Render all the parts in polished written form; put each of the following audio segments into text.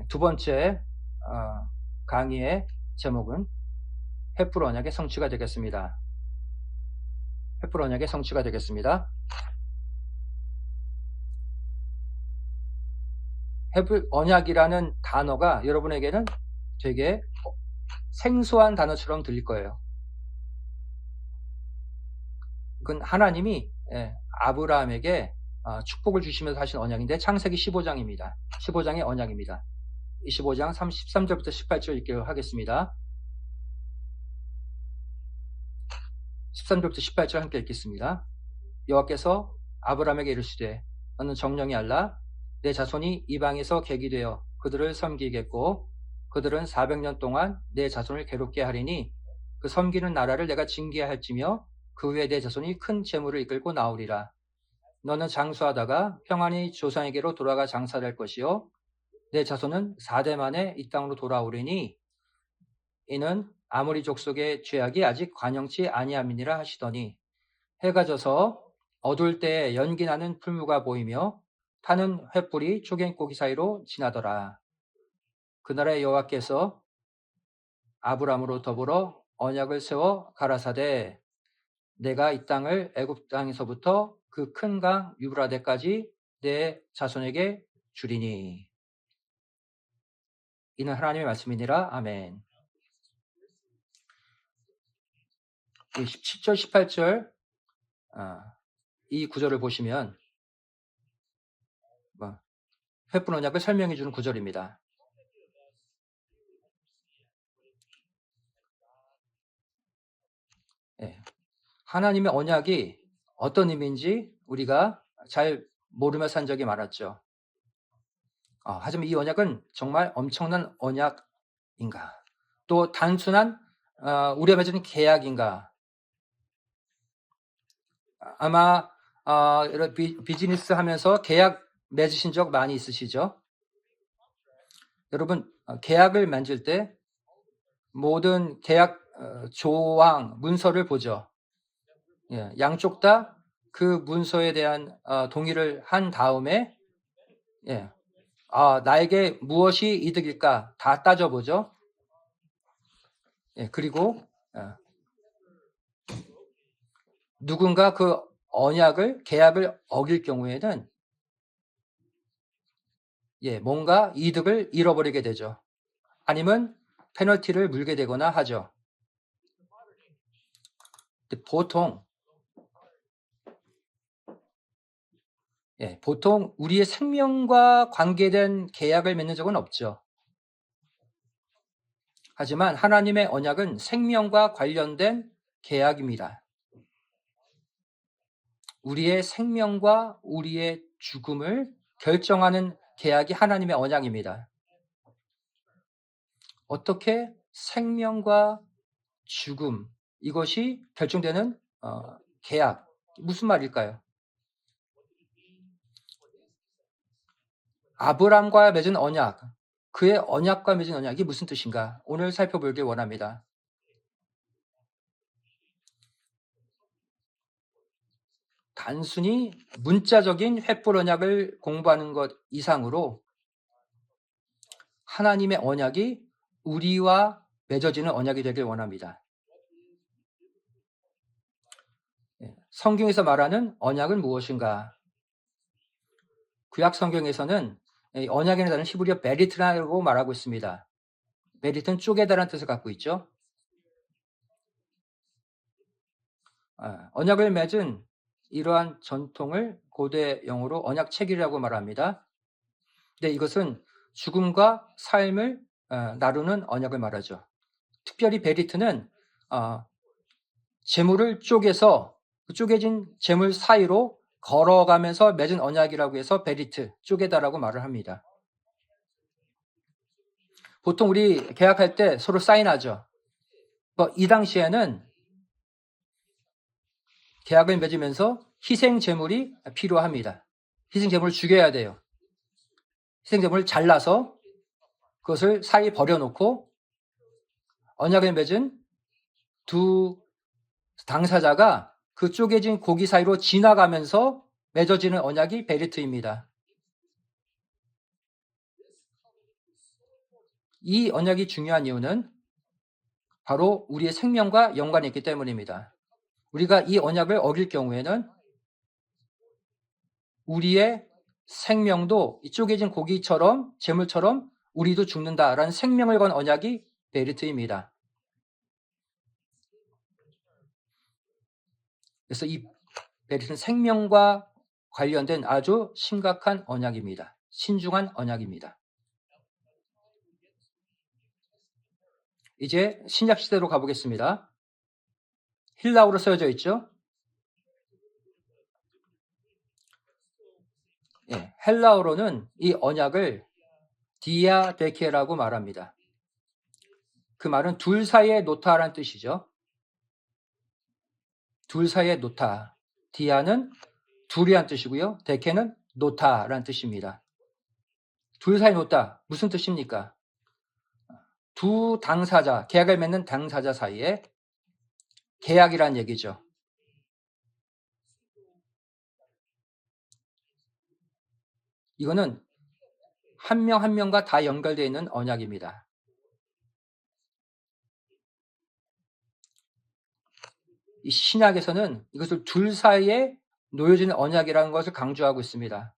두 번째 강의의 제목은 횃불 언약의 성취가 되겠습니다. 횃불 언약의 성취가 되겠습니다. 횃불 언약이라는 단어가 여러분에게는 되게 생소한 단어처럼 들릴 거예요. 그건 하나님이 아브라함에게 축복을 주시면서 하신 언약인데 창세기 15장입니다. 15장의 언약입니다. 25장 13절부터 18절 읽기로 하겠습니다. 13절부터 18절 함께 읽겠습니다. 여호와께서 아브라함에게 이르시되 너는 정령이 알라 내 자손이 이방에서 객이 되어 그들을 섬기겠고 그들은 400년 동안 내 자손을 괴롭게 하리니 그 섬기는 나라를 내가 징계할지며 그 후에 내 자손이 큰 재물을 이끌고 나오리라. 너는 장수하다가 평안히 조상에게로 돌아가 장사를 할 것이요 내 자손은 4대 만에 이 땅으로 돌아오리니 이는 아모리 족속의 죄악이 아직 관영치 아니함이니라 하시더니 해가 져서 어두울 때에 연기 나는 풀무가 보이며 타는 횃불이 초갱고기 사이로 지나더라. 그날에 여호와께서 아브람으로 더불어 언약을 세워 가라사대 내가 이 땅을 애굽 땅에서부터 그 큰 강 유브라데까지 내 자손에게 주리니. 이는 하나님의 말씀이니라. 아멘. 17절 18절 이 구절을 보시면 횃불 언약을 설명해 주는 구절입니다. 하나님의 언약이 어떤 의미인지 우리가 잘 모르며 산 적이 많았죠. 하지만 이 언약은 정말 엄청난 언약인가? 또 단순한 우리가 맺은 계약인가? 아마 이런 비즈니스 하면서 계약 맺으신 적 많이 있으시죠? 여러분 계약을 맺을 때 모든 계약 조항 문서를 보죠. 양쪽 다 그 문서에 대한 동의를 한 다음에 나에게 무엇이 이득일까 다 따져보죠. 그리고 누군가 그 언약을 계약을 어길 경우에는 뭔가 이득을 잃어버리게 되죠. 아니면 페널티를 물게 되거나 하죠. 보통 우리의 생명과 관계된 계약을 맺는 적은 없죠. 하지만 하나님의 언약은 생명과 관련된 계약입니다. 우리의 생명과 우리의 죽음을 결정하는 계약이 하나님의 언약입니다. 어떻게 생명과 죽음 이것이 결정되는 계약 무슨 말일까요? 아브람과 맺은 언약, 그의 언약과 맺은 언약이 무슨 뜻인가? 오늘 살펴보길 원합니다. 단순히 문자적인 횃불 언약을 공부하는 것 이상으로 하나님의 언약이 우리와 맺어지는 언약이 되길 원합니다. 성경에서 말하는 언약은 무엇인가? 구약 성경에서는 언약이라는 단어는 히브리어 베리트라고 말하고 있습니다. 베리트는 쪼개다라는 뜻을 갖고 있죠. 언약을 맺은 이러한 전통을 고대 영어로 언약책이라고 말합니다. 근데 이것은 죽음과 삶을 나누는 언약을 말하죠. 특별히 베리트는 재물을 쪼개서 쪼개진 재물 사이로 걸어가면서 맺은 언약이라고 해서 베리트, 쪼개다라고 말을 합니다. 보통 우리 계약할 때 서로 사인하죠. 이 당시에는 계약을 맺으면서 희생 제물이 필요합니다. 희생 제물을 죽여야 돼요. 희생 제물을 잘라서 그것을 사이 버려놓고 언약을 맺은 두 당사자가 그 쪼개진 고기 사이로 지나가면서 맺어지는 언약이 베리트입니다. 이 언약이 중요한 이유는 바로 우리의 생명과 연관이 있기 때문입니다. 우리가 이 언약을 어길 경우에는 우리의 생명도 이 쪼개진 고기처럼 재물처럼 우리도 죽는다라는 생명을 건 언약이 베리트입니다. 그래서 이 베리트는 생명과 관련된 아주 심각한 언약입니다. 신중한 언약입니다. 이제 신약 시대로 가보겠습니다. 힐라어로 쓰여져 있죠. 예, 헬라어로는 이 언약을 디아데케라고 말합니다. 그 말은 둘 사이에 놓다라는 뜻이죠. 둘 사이에 놓다. 디아는 둘이란 뜻이고요. 데케는 놓다라는 뜻입니다. 둘 사이에 놓다. 무슨 뜻입니까? 두 당사자, 계약을 맺는 당사자 사이에 계약이란 얘기죠. 이거는 한 명 한 명과 다 연결되어 있는 언약입니다. 이 신약에서는 이것을 둘 사이에 놓여지는 언약이라는 것을 강조하고 있습니다.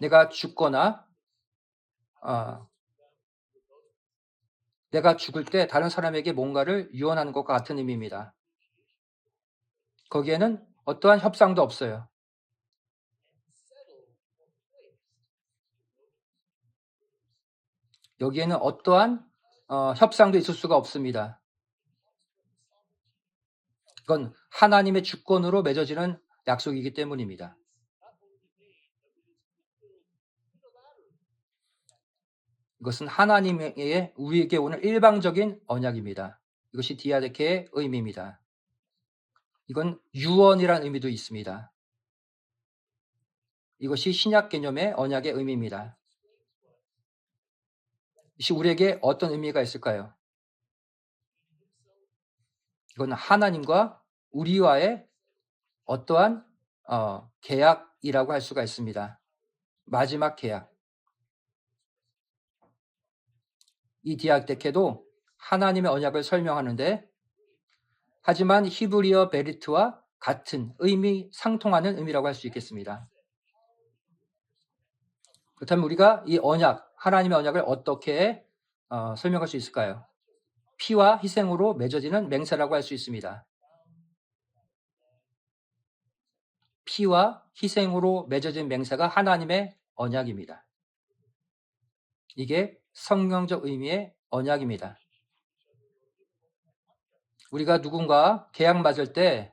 내가 죽거나 내가 죽을 때 다른 사람에게 뭔가를 유언하는 것과 같은 의미입니다. 거기에는 어떠한 협상도 없어요. 여기에는 어떠한 협상도 있을 수가 없습니다. 그건 하나님의 주권으로 맺어지는 약속이기 때문입니다. 이것은 하나님의 우리에게 오는 일방적인 언약입니다. 이것이 디아데케의 의미입니다. 이건 유언이라는 의미도 있습니다. 이것이 신약 개념의 언약의 의미입니다. 이것이 우리에게 어떤 의미가 있을까요? 이건 하나님과 우리와의 어떠한 계약이라고 할 수가 있습니다. 마지막 계약. 이 디아데케도 하나님의 언약을 설명하는데 하지만 히브리어 베리트와 같은 의미, 상통하는 의미라고 할 수 있겠습니다. 그렇다면 우리가 이 언약, 하나님의 언약을 어떻게 설명할 수 있을까요? 피와 희생으로 맺어지는 맹세라고 할 수 있습니다. 피와 희생으로 맺어진 맹세가 하나님의 언약입니다. 이게 성경적 의미의 언약입니다. 우리가 누군가 계약 맺을 때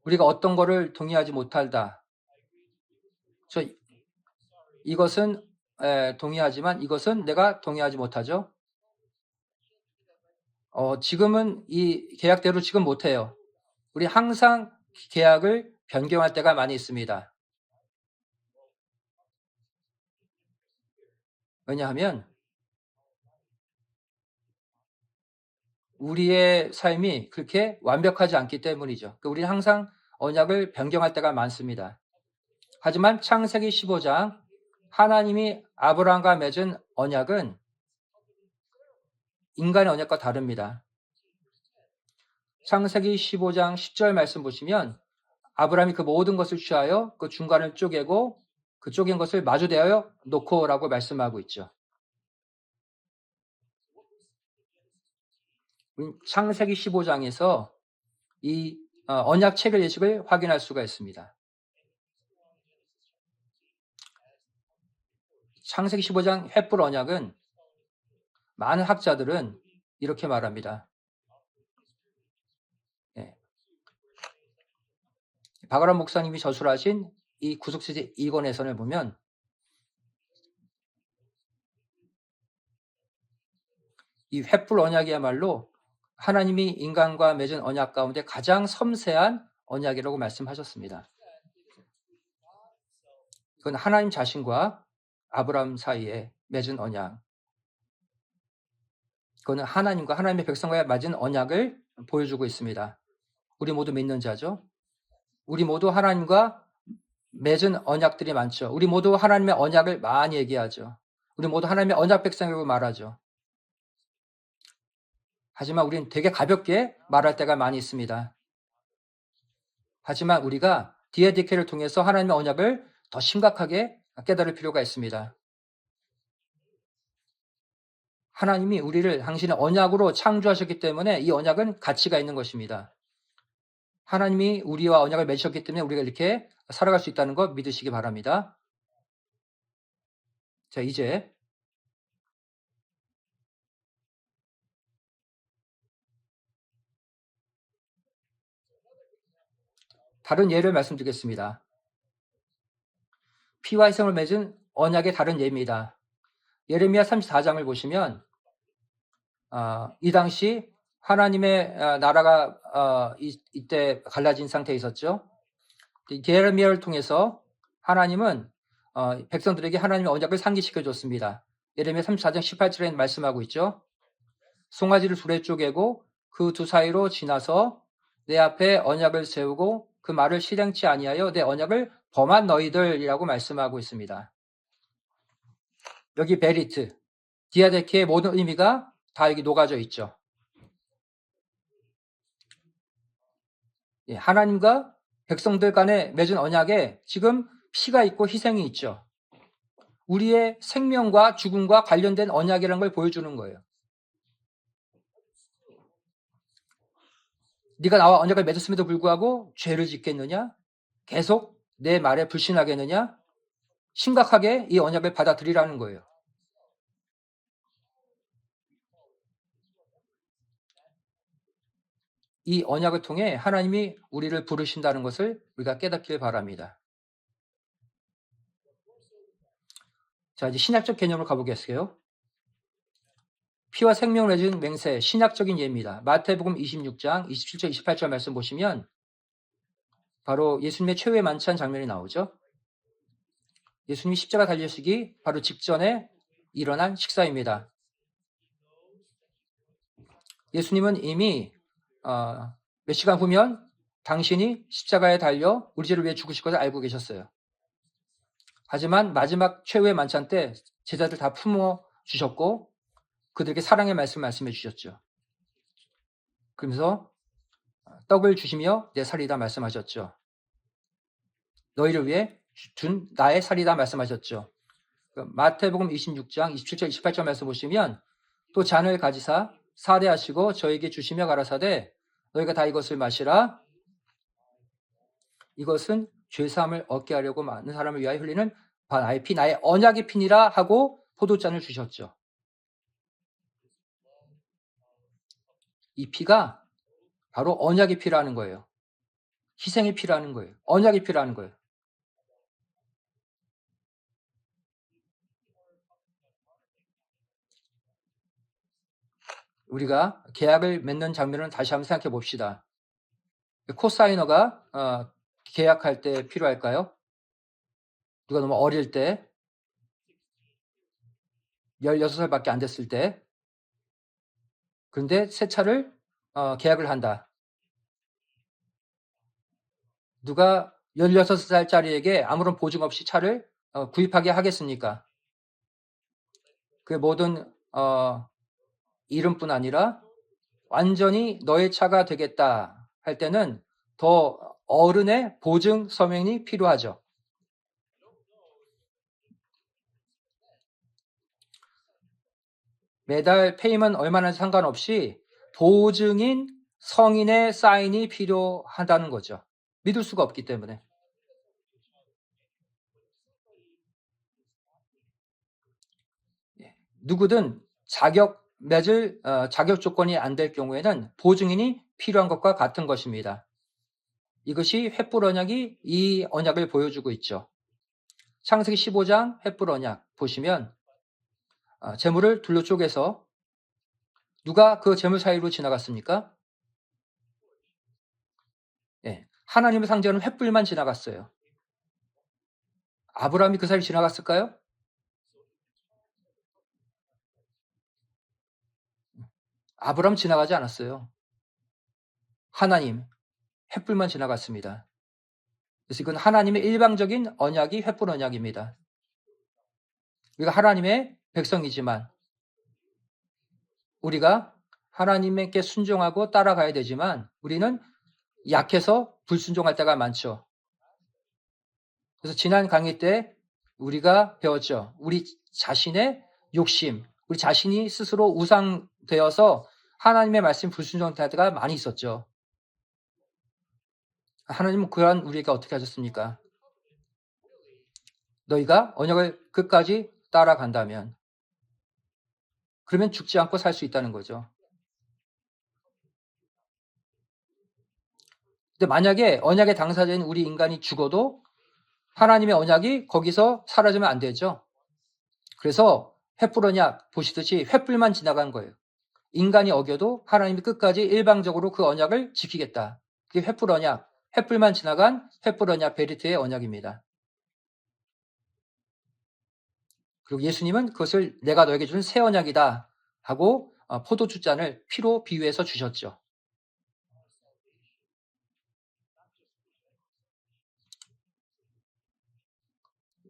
우리가 어떤 거를 동의하지 못한다. 이것은 동의하지만 이것은 내가 동의하지 못하죠. 지금은 이 계약대로 지금 못해요. 우리 항상 계약을 변경할 때가 많이 있습니다. 왜냐하면 우리의 삶이 그렇게 완벽하지 않기 때문이죠. 우리는 항상 언약을 변경할 때가 많습니다. 하지만 창세기 15장 하나님이 아브라함과 맺은 언약은 인간의 언약과 다릅니다. 창세기 15장 10절 말씀 보시면 아브라함이 그 모든 것을 취하여 그 중간을 쪼개고 그 쪼갠 것을 마주 대하여 놓고라고 말씀하고 있죠. 창세기 15장에서 이 언약 체결 예식을 확인할 수가 있습니다. 창세기 15장 횃불 언약은 많은 학자들은 이렇게 말합니다. 박아람 목사님이 저술하신 이 구속세제 2권에서는 보면 이 횃불 언약이야말로 하나님이 인간과 맺은 언약 가운데 가장 섬세한 언약이라고 말씀하셨습니다. 이건 하나님 자신과 아브라함 사이에 맺은 언약. 그거는 하나님과 하나님의 백성과의 맺은 언약을 보여주고 있습니다. 우리 모두 믿는 자죠. 우리 모두 하나님과 맺은 언약들이 많죠. 우리 모두 하나님의 언약을 많이 얘기하죠. 우리 모두 하나님의 언약 백성이라고 말하죠. 하지만 우리는 되게 가볍게 말할 때가 많이 있습니다. 하지만 우리가 디에디케를 통해서 하나님의 언약을 더 심각하게 깨달을 필요가 있습니다. 하나님이 우리를 당신의 언약으로 창조하셨기 때문에 이 언약은 가치가 있는 것입니다. 하나님이 우리와 언약을 맺으셨기 때문에 우리가 이렇게 살아갈 수 있다는 것 믿으시기 바랍니다. 자, 이제 다른 예를 말씀드리겠습니다. 피와 희생을 맺은 언약의 다른 예입니다. 예레미야 34장을 보시면 이 당시 하나님의 나라가 이때 갈라진 상태에 있었죠. 예레미야를 통해서 하나님은 백성들에게 하나님의 언약을 상기시켜 줬습니다. 예레미야 34장 18절에 말씀하고 있죠. 송아지를 둘에 쪼개고 그 두 사이로 지나서 내 앞에 언약을 세우고 그 말을 실행치 아니하여 내 언약을 범한 너희들이라고 말씀하고 있습니다. 여기 베리트, 디아데케의 모든 의미가 다 여기 녹아져 있죠. 하나님과 백성들 간에 맺은 언약에 지금 피가 있고 희생이 있죠. 우리의 생명과 죽음과 관련된 언약이라는 걸 보여주는 거예요. 네가 나와 언약을 맺었음에도 불구하고 죄를 짓겠느냐? 계속 내 말에 불신하겠느냐? 심각하게 이 언약을 받아들이라는 거예요. 이 언약을 통해 하나님이 우리를 부르신다는 것을 우리가 깨닫길 바랍니다. 자, 이제 신약적 개념으로 가보겠어요. 피와 생명을 내준 맹세, 신약적인 예입니다. 마태복음 26장 27절 28절 말씀 보시면 바로 예수님의 최후의 만찬 장면이 나오죠. 예수님이 십자가 달리시기 바로 직전에 일어난 식사입니다. 예수님은 이미 몇 시간 후면 당신이 십자가에 달려 우리 죄를 위해 죽으실 것을 알고 계셨어요. 하지만 마지막 최후의 만찬 때 제자들 다 품어주셨고 그들에게 사랑의 말씀해 주셨죠. 그러면서 떡을 주시며 내 살이다 말씀하셨죠. 너희를 위해 준 나의 살이다 말씀하셨죠. 마태복음 26장 27절 28절 말씀 보시면 또 잔을 가지사 사례하시고 저에게 주시며 가라사대 너희가 다 이것을 마시라. 이것은 죄사함을 얻게 하려고 많은 사람을 위하여 흘리는 나의 피, 나의 언약의 피니라 하고 포도잔을 주셨죠. 이 피가 바로 언약의 피라는 거예요. 희생의 피라는 거예요. 언약의 피라는 거예요. 우리가 계약을 맺는 장면을 다시 한번 생각해 봅시다. 코사이너가 계약할 때 필요할까요? 누가 너무 어릴 때 16살밖에 안 됐을 때 그런데 새 차를 계약을 한다. 누가 16살짜리에게 아무런 보증 없이 차를 구입하게 하겠습니까? 그 모든 이름뿐 아니라 완전히 너의 차가 되겠다 할 때는 더 어른의 보증 서명이 필요하죠. 매달 페이먼트 얼마나 상관없이 보증인 성인의 사인이 필요하다는 거죠. 믿을 수가 없기 때문에. 누구든 자격 맺을 자격 조건이 안 될 경우에는 보증인이 필요한 것과 같은 것입니다. 이것이 횃불 언약이 이 언약을 보여주고 있죠. 창세기 15장 횃불 언약 보시면 재물을 둘로 쪼개서 누가 그 재물 사이로 지나갔습니까? 네, 하나님을 상징하는 횃불만 지나갔어요. 아브라함이 그 사이로 지나갔을까요? 아브라함 지나가지 않았어요. 하나님, 횃불만 지나갔습니다. 그래서 이건 하나님의 일방적인 언약이 횃불 언약입니다. 우리가 하나님의 백성이지만 우리가 하나님께 순종하고 따라가야 되지만 우리는 약해서 불순종할 때가 많죠. 그래서 지난 강의 때 우리가 배웠죠. 우리 자신의 욕심, 우리 자신이 스스로 우상되어서 하나님의 말씀 불순종할 때가 많이 있었죠. 하나님은 그러한 우리가 어떻게 하셨습니까? 너희가 언약을 끝까지 따라간다면 그러면 죽지 않고 살 수 있다는 거죠. 근데 만약에 언약의 당사자인 우리 인간이 죽어도 하나님의 언약이 거기서 사라지면 안 되죠. 그래서 횃불 언약 보시듯이 횃불만 지나간 거예요. 인간이 어겨도 하나님이 끝까지 일방적으로 그 언약을 지키겠다. 그게 횃불 언약, 횃불만 지나간 횃불 언약 베리트의 언약입니다. 그리고 예수님은 그것을 내가 너에게 주는 새 언약이다 하고 포도주 잔을 피로 비유해서 주셨죠.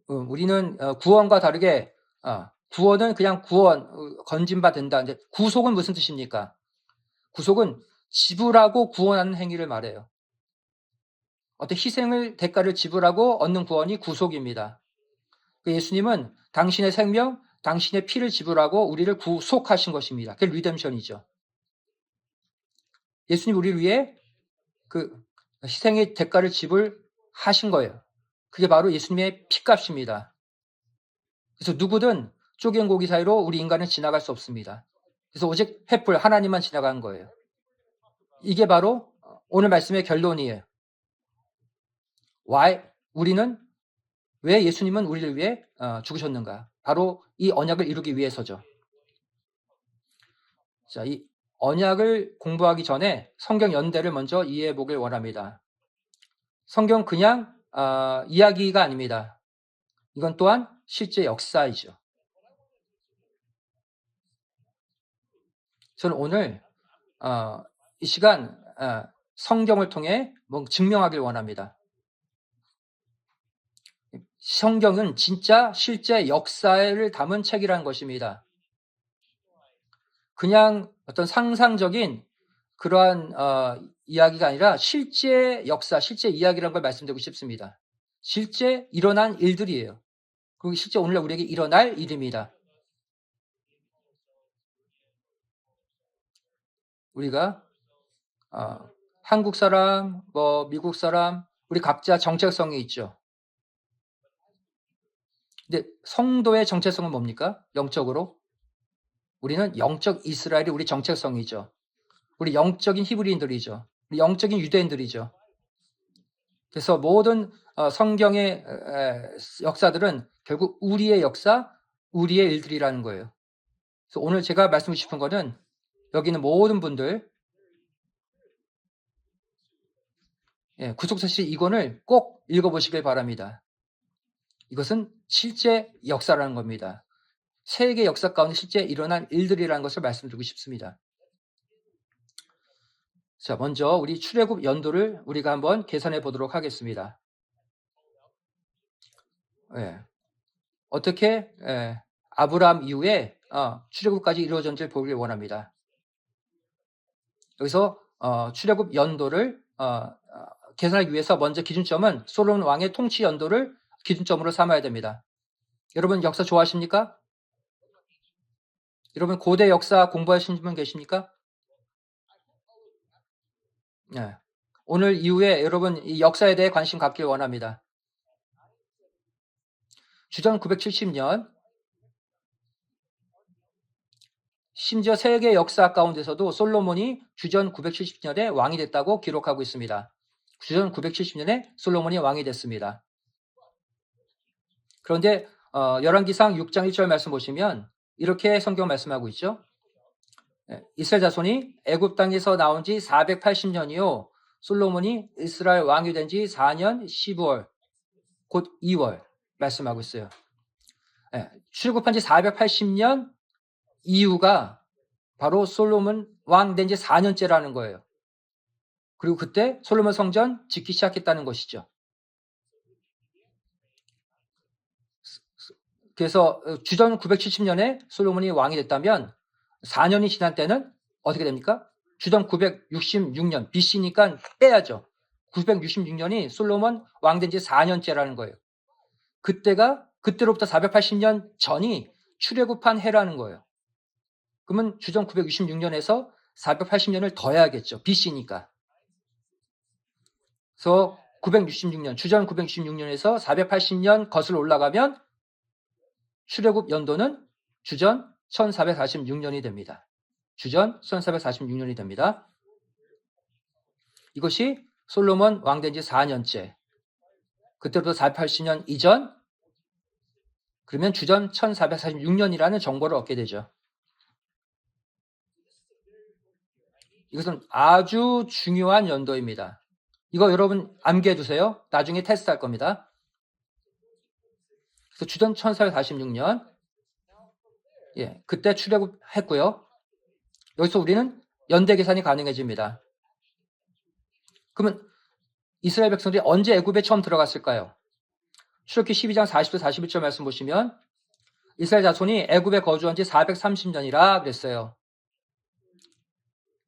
우리는 구원과 다르게 구원은 그냥 건진받는다. 근데 구속은 무슨 뜻입니까? 구속은 지불하고 구원하는 행위를 말해요. 어떤 희생을 대가를 지불하고 얻는 구원이 구속입니다. 예수님은 당신의 생명, 당신의 피를 지불하고 우리를 구속하신 것입니다. 그게 리뎀션이죠. 예수님 우리를 위해 그 희생의 대가를 지불하신 거예요. 그게 바로 예수님의 피값입니다. 그래서 누구든 쪼갠 고기 사이로 우리 인간은 지나갈 수 없습니다. 그래서 오직 횃불 하나님만 지나간 거예요. 이게 바로 오늘 말씀의 결론이에요. 우리는 왜 예수님은 우리를 위해 죽으셨는가? 바로 이 언약을 이루기 위해서죠. 자, 이 언약을 공부하기 전에 성경 연대를 먼저 이해해 보길 원합니다. 성경 그냥 이야기가 아닙니다. 이건 또한 실제 역사이죠. 저는 오늘 이 시간 성경을 통해 증명하길 원합니다. 성경은 진짜 실제 역사를 담은 책이라는 것입니다. 그냥 어떤 상상적인 그러한 이야기가 아니라 실제 역사, 실제 이야기라는 걸 말씀드리고 싶습니다. 실제 일어난 일들이에요. 그리고 실제 오늘날 우리에게 일어날 일입니다. 우리가 한국 사람, 미국 사람, 우리 각자 정체성이 있죠. 근데 성도의 정체성은 뭡니까? 영적으로? 우리는 영적 이스라엘이 우리 정체성이죠. 우리 영적인 히브리인들이죠. 우리 영적인 유대인들이죠. 그래서 모든 성경의 역사들은 결국 우리의 역사, 우리의 일들이라는 거예요. 그래서 오늘 제가 말씀드리고 싶은 거는 여기 있는 모든 분들 구속사실 2권을 꼭 읽어보시길 바랍니다. 이것은 실제 역사라는 겁니다. 세계 역사 가운데 실제 일어난 일들이라는 것을 말씀드리고 싶습니다. 자, 먼저 우리 출애굽 연도를 우리가 한번 계산해 보도록 하겠습니다. 어떻게 아브라함 이후에 출애굽까지 이루어졌는지를 보길 원합니다. 여기서 출애굽 연도를 계산하기 위해서 먼저 기준점은 솔로몬 왕의 통치 연도를 기준점으로 삼아야 됩니다. 여러분 역사 좋아하십니까? 여러분 고대 역사 공부하신 분 계십니까? 네. 오늘 이후에 여러분 이 역사에 대해 관심 갖길 원합니다. 주전 970년 심지어 세계 역사 가운데서도 솔로몬이 주전 970년에 왕이 됐다고 기록하고 있습니다. 주전 970년에 솔로몬이 왕이 됐습니다. 그런데 열왕기상 6장 1절 말씀 보시면 이렇게 성경 말씀하고 있죠. 이스라엘 자손이 애굽 땅에서 나온 지 480년이요. 솔로몬이 이스라엘 왕이 된 지 4년 12월, 곧 2월 말씀하고 있어요. 출애굽한 지 480년 이후가 바로 솔로몬 왕 된 지 4년째라는 거예요. 그리고 그때 솔로몬 성전 짓기 시작했다는 것이죠. 그래서 주전 970년에 솔로몬이 왕이 됐다면 4년이 지난 때는 어떻게 됩니까? 주전 966년 BC니까 빼야죠. 966년이 솔로몬 왕 된 지 4년째라는 거예요. 그때로부터 480년 전이 출애굽한 해라는 거예요. 그러면 주전 966년에서 480년을 더 해야겠죠. BC니까. 그래서 966년, 주전 966년에서 480년 거슬러 올라가면 출애굽 연도는 주전 1446년이 됩니다. 주전 1446년이 됩니다. 이것이 솔로몬 왕 된 지 4년째. 그때부터 480년 이전, 그러면 주전 1446년이라는 정보를 얻게 되죠. 이것은 아주 중요한 연도입니다. 이거 여러분 암기해 두세요. 나중에 테스트할 겁니다. 그래서 주전 1446년, 그때 출애굽했고요. 여기서 우리는 연대 계산이 가능해집니다. 그러면 이스라엘 백성들이 언제 애굽에 처음 들어갔을까요? 출애굽기 12장 40절 41절 말씀 보시면 이스라엘 자손이 애굽에 거주한 지 430년이라 그랬어요.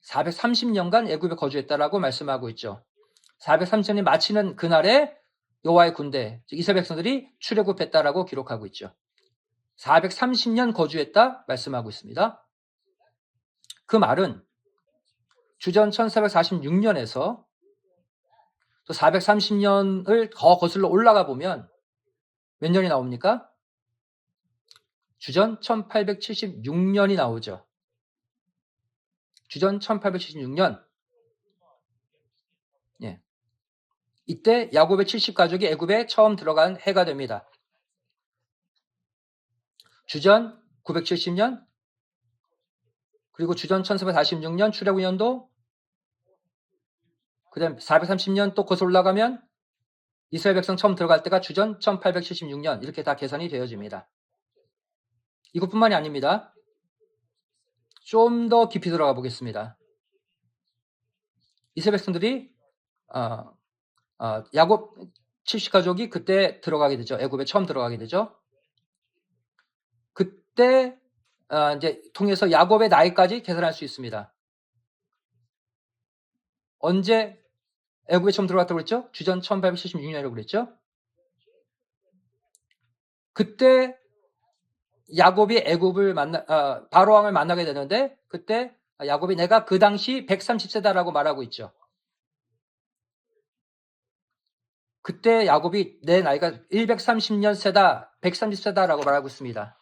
430년간 애굽에 거주했다라고 말씀하고 있죠. 430년이 마치는 그날에 여호와의 군대, 즉 이스라엘 백성들이 출애굽했다라고 기록하고 있죠. 430년 거주했다 말씀하고 있습니다. 그 말은 주전 1446년에서 또 430년을 더 거슬러 올라가 보면 몇 년이 나옵니까? 주전 1876년이 나오죠. 주전 1876년. 이때 야곱의 70가족이 애굽에 처음 들어간 해가 됩니다. 주전 970년, 그리고 주전 1446년 출애굽년도, 그 다음 430년 또 거슬러 올라가면 이스라엘 백성 처음 들어갈 때가 주전 1876년, 이렇게 다 계산이 되어집니다. 이것뿐만이 아닙니다. 좀 더 깊이 들어가 보겠습니다. 이스라엘 백성들이 야곱 70가족이 그때 들어가게 되죠. 애굽에 처음 들어가게 되죠. 그때 이제 통해서 야곱의 나이까지 계산할 수 있습니다. 언제 애굽에 처음 들어갔다고 그랬죠? 주전 1876년이라고 그랬죠? 그때 야곱이 애굽을 바로 왕을 만나게 되는데 그때 야곱이 내가 그 당시 130세다라고 말하고 있죠. 그때 야곱이 내 나이가 130년 세다, 130세다라고 말하고 있습니다.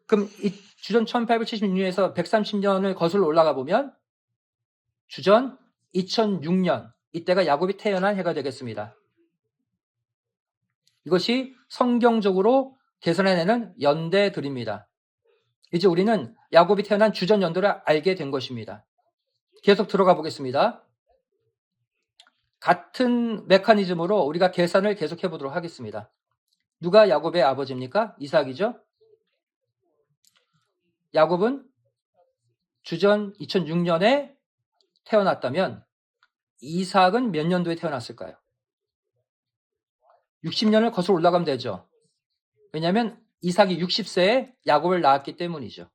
그럼 이 주전 1876년에서 130년을 거슬러 올라가 보면 주전 2006년, 이때가 야곱이 태어난 해가 되겠습니다. 이것이 성경적으로 계산해내는 연대들입니다. 이제 우리는 야곱이 태어난 주전 연도를 알게 된 것입니다. 계속 들어가 보겠습니다. 같은 메커니즘으로 우리가 계산을 계속해 보도록 하겠습니다. 누가 야곱의 아버지입니까? 이삭이죠? 야곱은 주전 2006년에 태어났다면 이삭은 몇 년도에 태어났을까요? 60년을 거슬러 올라가면 되죠. 왜냐하면 이삭이 60세에 야곱을 낳았기 때문이죠.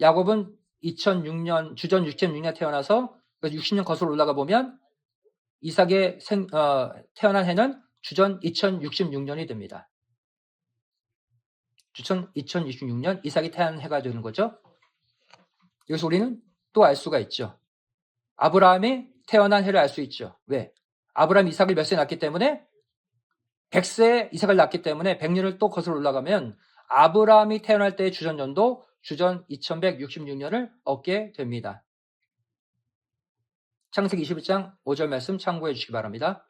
야곱은 2006년, 주전 2006년에 태어나서 60년 거슬러 올라가 보면 이삭의 태어난 해는 주전 2066년이 됩니다. 주전 2066년 이삭이 태어난 해가 되는 거죠. 여기서 우리는 또 알 수가 있죠. 아브라함이 태어난 해를 알 수 있죠. 왜? 아브라함이 이삭을 몇 세에 낳기 때문에 100세에 이삭을 낳기 때문에 100년을 또 거슬러 올라가면 아브라함이 태어날 때의 주전 연도 주전 2166년을 얻게 됩니다. 창세기 21장 5절 말씀 참고해 주시기 바랍니다.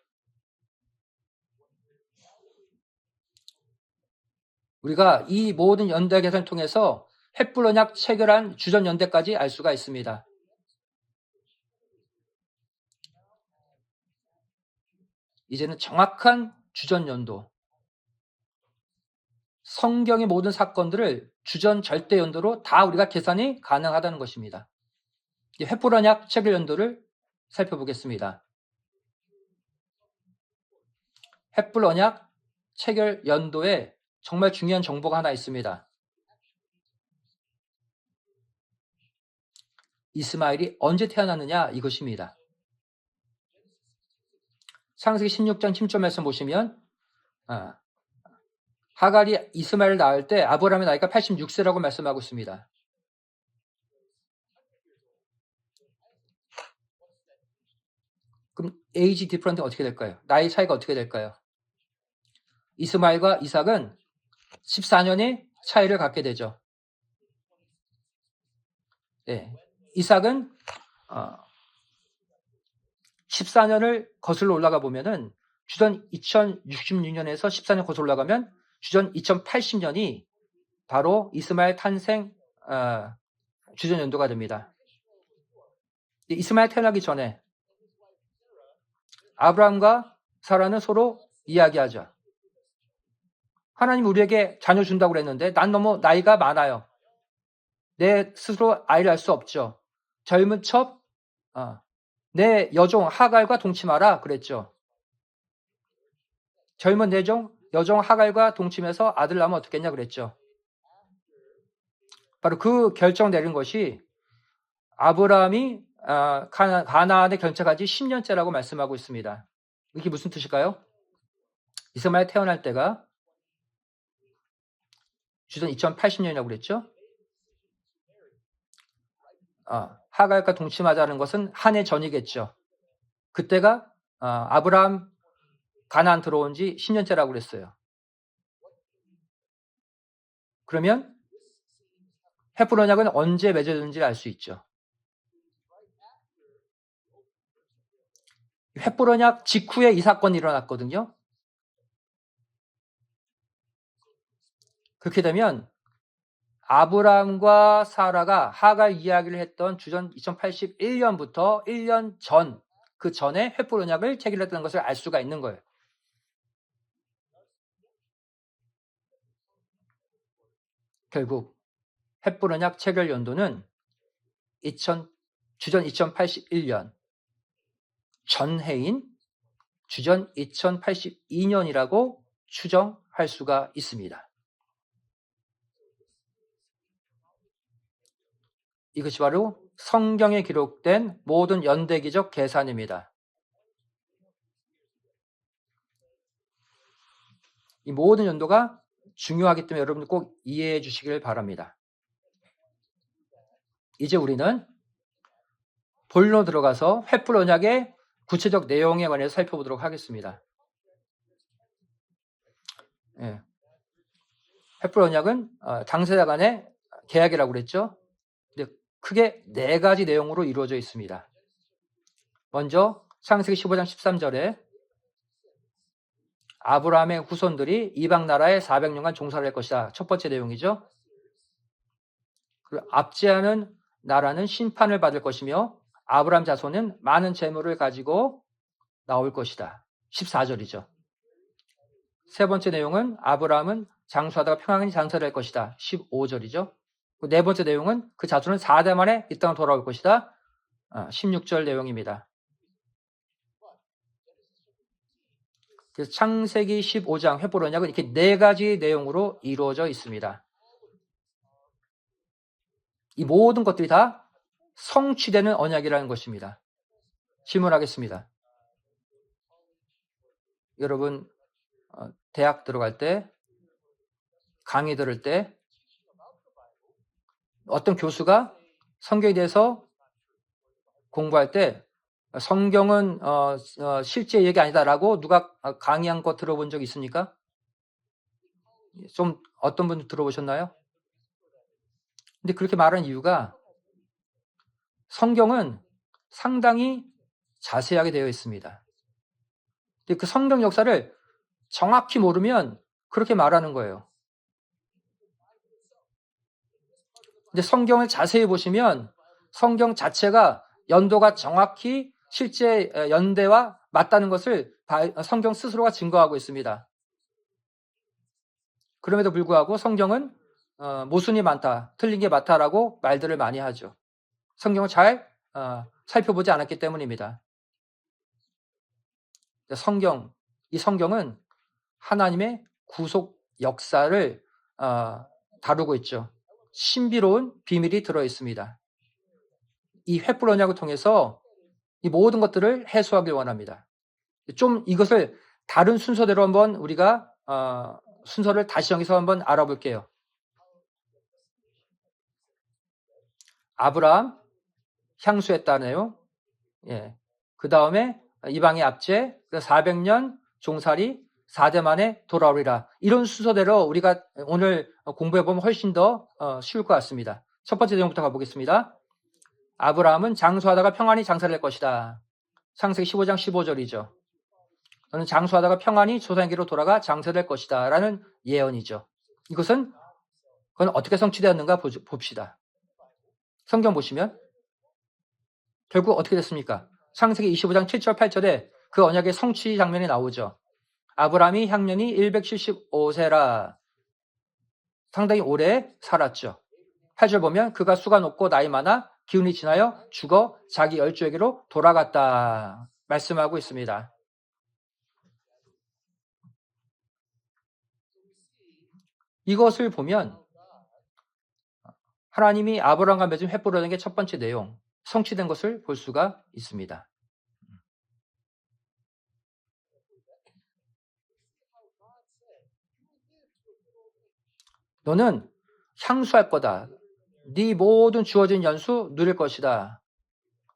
우리가 이 모든 연대 계산을 통해서 횃불 언약 체결한 주전 연대까지 알 수가 있습니다. 이제는 정확한 주전 연도, 성경의 모든 사건들을 주전 절대 연도로 다 우리가 계산이 가능하다는 것입니다. 횃불 언약 체결 연도를 살펴보겠습니다. 횃불 언약 체결 연도에 정말 중요한 정보가 하나 있습니다. 이스마엘이 언제 태어났느냐 이것입니다. 창세기 16장 10절 말씀 보시면 하갈이 이스마엘을 낳을 때 아브라함의 나이가 86세라고 말씀하고 있습니다. 그럼 에이지 디퍼런트 어떻게 될까요? 나이 차이가 어떻게 될까요? 이스마엘과 이삭은 14년의 차이를 갖게 되죠. 네. 이삭은 14년을 거슬러 올라가 보면은 주전 2066년에서 14년 거슬러 올라가면 주전 2080년이 바로 이스마엘 탄생 주전 연도가 됩니다. 이스마엘 태어나기 전에 아브라함과 사라는 서로 이야기하죠. 하나님 우리에게 자녀 준다고 그랬는데 난 너무 나이가 많아요. 내 스스로 아이를 할 수 없죠. 젊은 첩 내 여종 하갈과 동침하라 그랬죠. 젊은 여종 하갈과 동침해서 아들 낳으면 어떻겠냐 그랬죠. 바로 그 결정 내린 것이 아브라함이 가나안에 견착하지 10년째라고 말씀하고 있습니다. 이게 무슨 뜻일까요? 이스마엘 태어날 때가 주전 2080년이라고 그랬죠. 하갈과 동침하자는 것은 한 해 전이겠죠. 그때가 아브라함 가나안 들어온 지 10년째라고 그랬어요. 그러면 헤브론 언약은 언제 맺어졌는지 알 수 있죠. 헤브론 언약 직후에 이 사건이 일어났거든요. 그렇게 되면 아브라함과 사라가 하갈 이야기를 했던 주전 2081년부터 1년 전, 그 전에 헤브론 언약을 체결했다는 것을 알 수가 있는 거예요. 결국 헤브론 언약 체결 연도는 주전 2081년 전해인 주전 2082년이라고 추정할 수가 있습니다. 이것이 바로 성경에 기록된 모든 연대기적 계산입니다. 이 모든 연도가 중요하기 때문에 여러분들 꼭 이해해 주시길 바랍니다. 이제 우리는 본론으로 들어가서 횃불 언약의 구체적 내용에 관해서 살펴보도록 하겠습니다. 횃불 언약은 당사자 간의 계약이라고 그랬죠. 근데 크게 4가지 내용으로 이루어져 있습니다. 먼저 창세기 15장 13절에 아브라함의 후손들이 이방 나라에 400년간 종살을 할 것이다. 첫 번째 내용이죠. 그리고 압제하는 나라는 심판을 받을 것이며 아브라함 자손은 많은 재물을 가지고 나올 것이다. 14절이죠. 세 번째 내용은 아브라함은 장수하다가 평안히 장사를 할 것이다. 15절이죠. 네 번째 내용은 그 자손은 4대 만에 이 땅으로 돌아올 것이다. 16절 내용입니다. 그래서 창세기 15장 횃불 언약은 이렇게 4가지 내용으로 이루어져 있습니다. 이 모든 것들이 다 성취되는 언약이라는 것입니다. 질문하겠습니다. 여러분 대학 들어갈 때 강의 들을 때 어떤 교수가 성경에 대해서 공부할 때 성경은 실제 얘기 아니다라고 누가 강의한 거 들어본 적 있습니까? 좀 어떤 분 들어보셨나요? 근데 그렇게 말한 이유가 성경은 상당히 자세하게 되어 있습니다. 근데 그 성경 역사를 정확히 모르면 그렇게 말하는 거예요. 근데 성경을 자세히 보시면 성경 자체가 연도가 정확히 실제 연대와 맞다는 것을 성경 스스로가 증거하고 있습니다. 그럼에도 불구하고 성경은 모순이 많다, 틀린 게 많다라고 말들을 많이 하죠. 성경을 잘 살펴보지 않았기 때문입니다. 이 성경은 하나님의 구속 역사를 다루고 있죠. 신비로운 비밀이 들어있습니다. 이 횃불 언약을 통해서 이 모든 것들을 해소하길 원합니다. 좀 이것을 다른 순서대로 한번 우리가 순서를 다시 정해서 한번 알아볼게요. 아브라함 향수했다네요. 예. 그 다음에 이방의 압제, 400년 종살이, 4대 만에 돌아오리라. 이런 순서대로 우리가 오늘 공부해보면 훨씬 더 쉬울 것 같습니다. 첫 번째 내용부터 가보겠습니다. 아브라함은 장수하다가 평안히 장사를 할 것이다. 창세기 15장 15절이죠. 너는 장수하다가 평안히 조상에게로 돌아가 장사될 것이다. 라는 예언이죠. 그건 어떻게 성취되었는가 봅시다. 성경 보시면 결국 어떻게 됐습니까? 창세기 25장 7절 8절에 그 언약의 성취 장면이 나오죠. 아브라함이 향년이 175세라. 상당히 오래 살았죠. 8절 보면 그가 수가 높고 나이 많아 기운이 지나여 죽어 자기 열조에게로 돌아갔다. 말씀하고 있습니다. 이것을 보면 하나님이 아브라함과 맺은 횃불 언약의 첫 번째 내용, 성취된 것을 볼 수가 있습니다. 너는 향수할 거다. 네 모든 주어진 연수 누릴 것이다.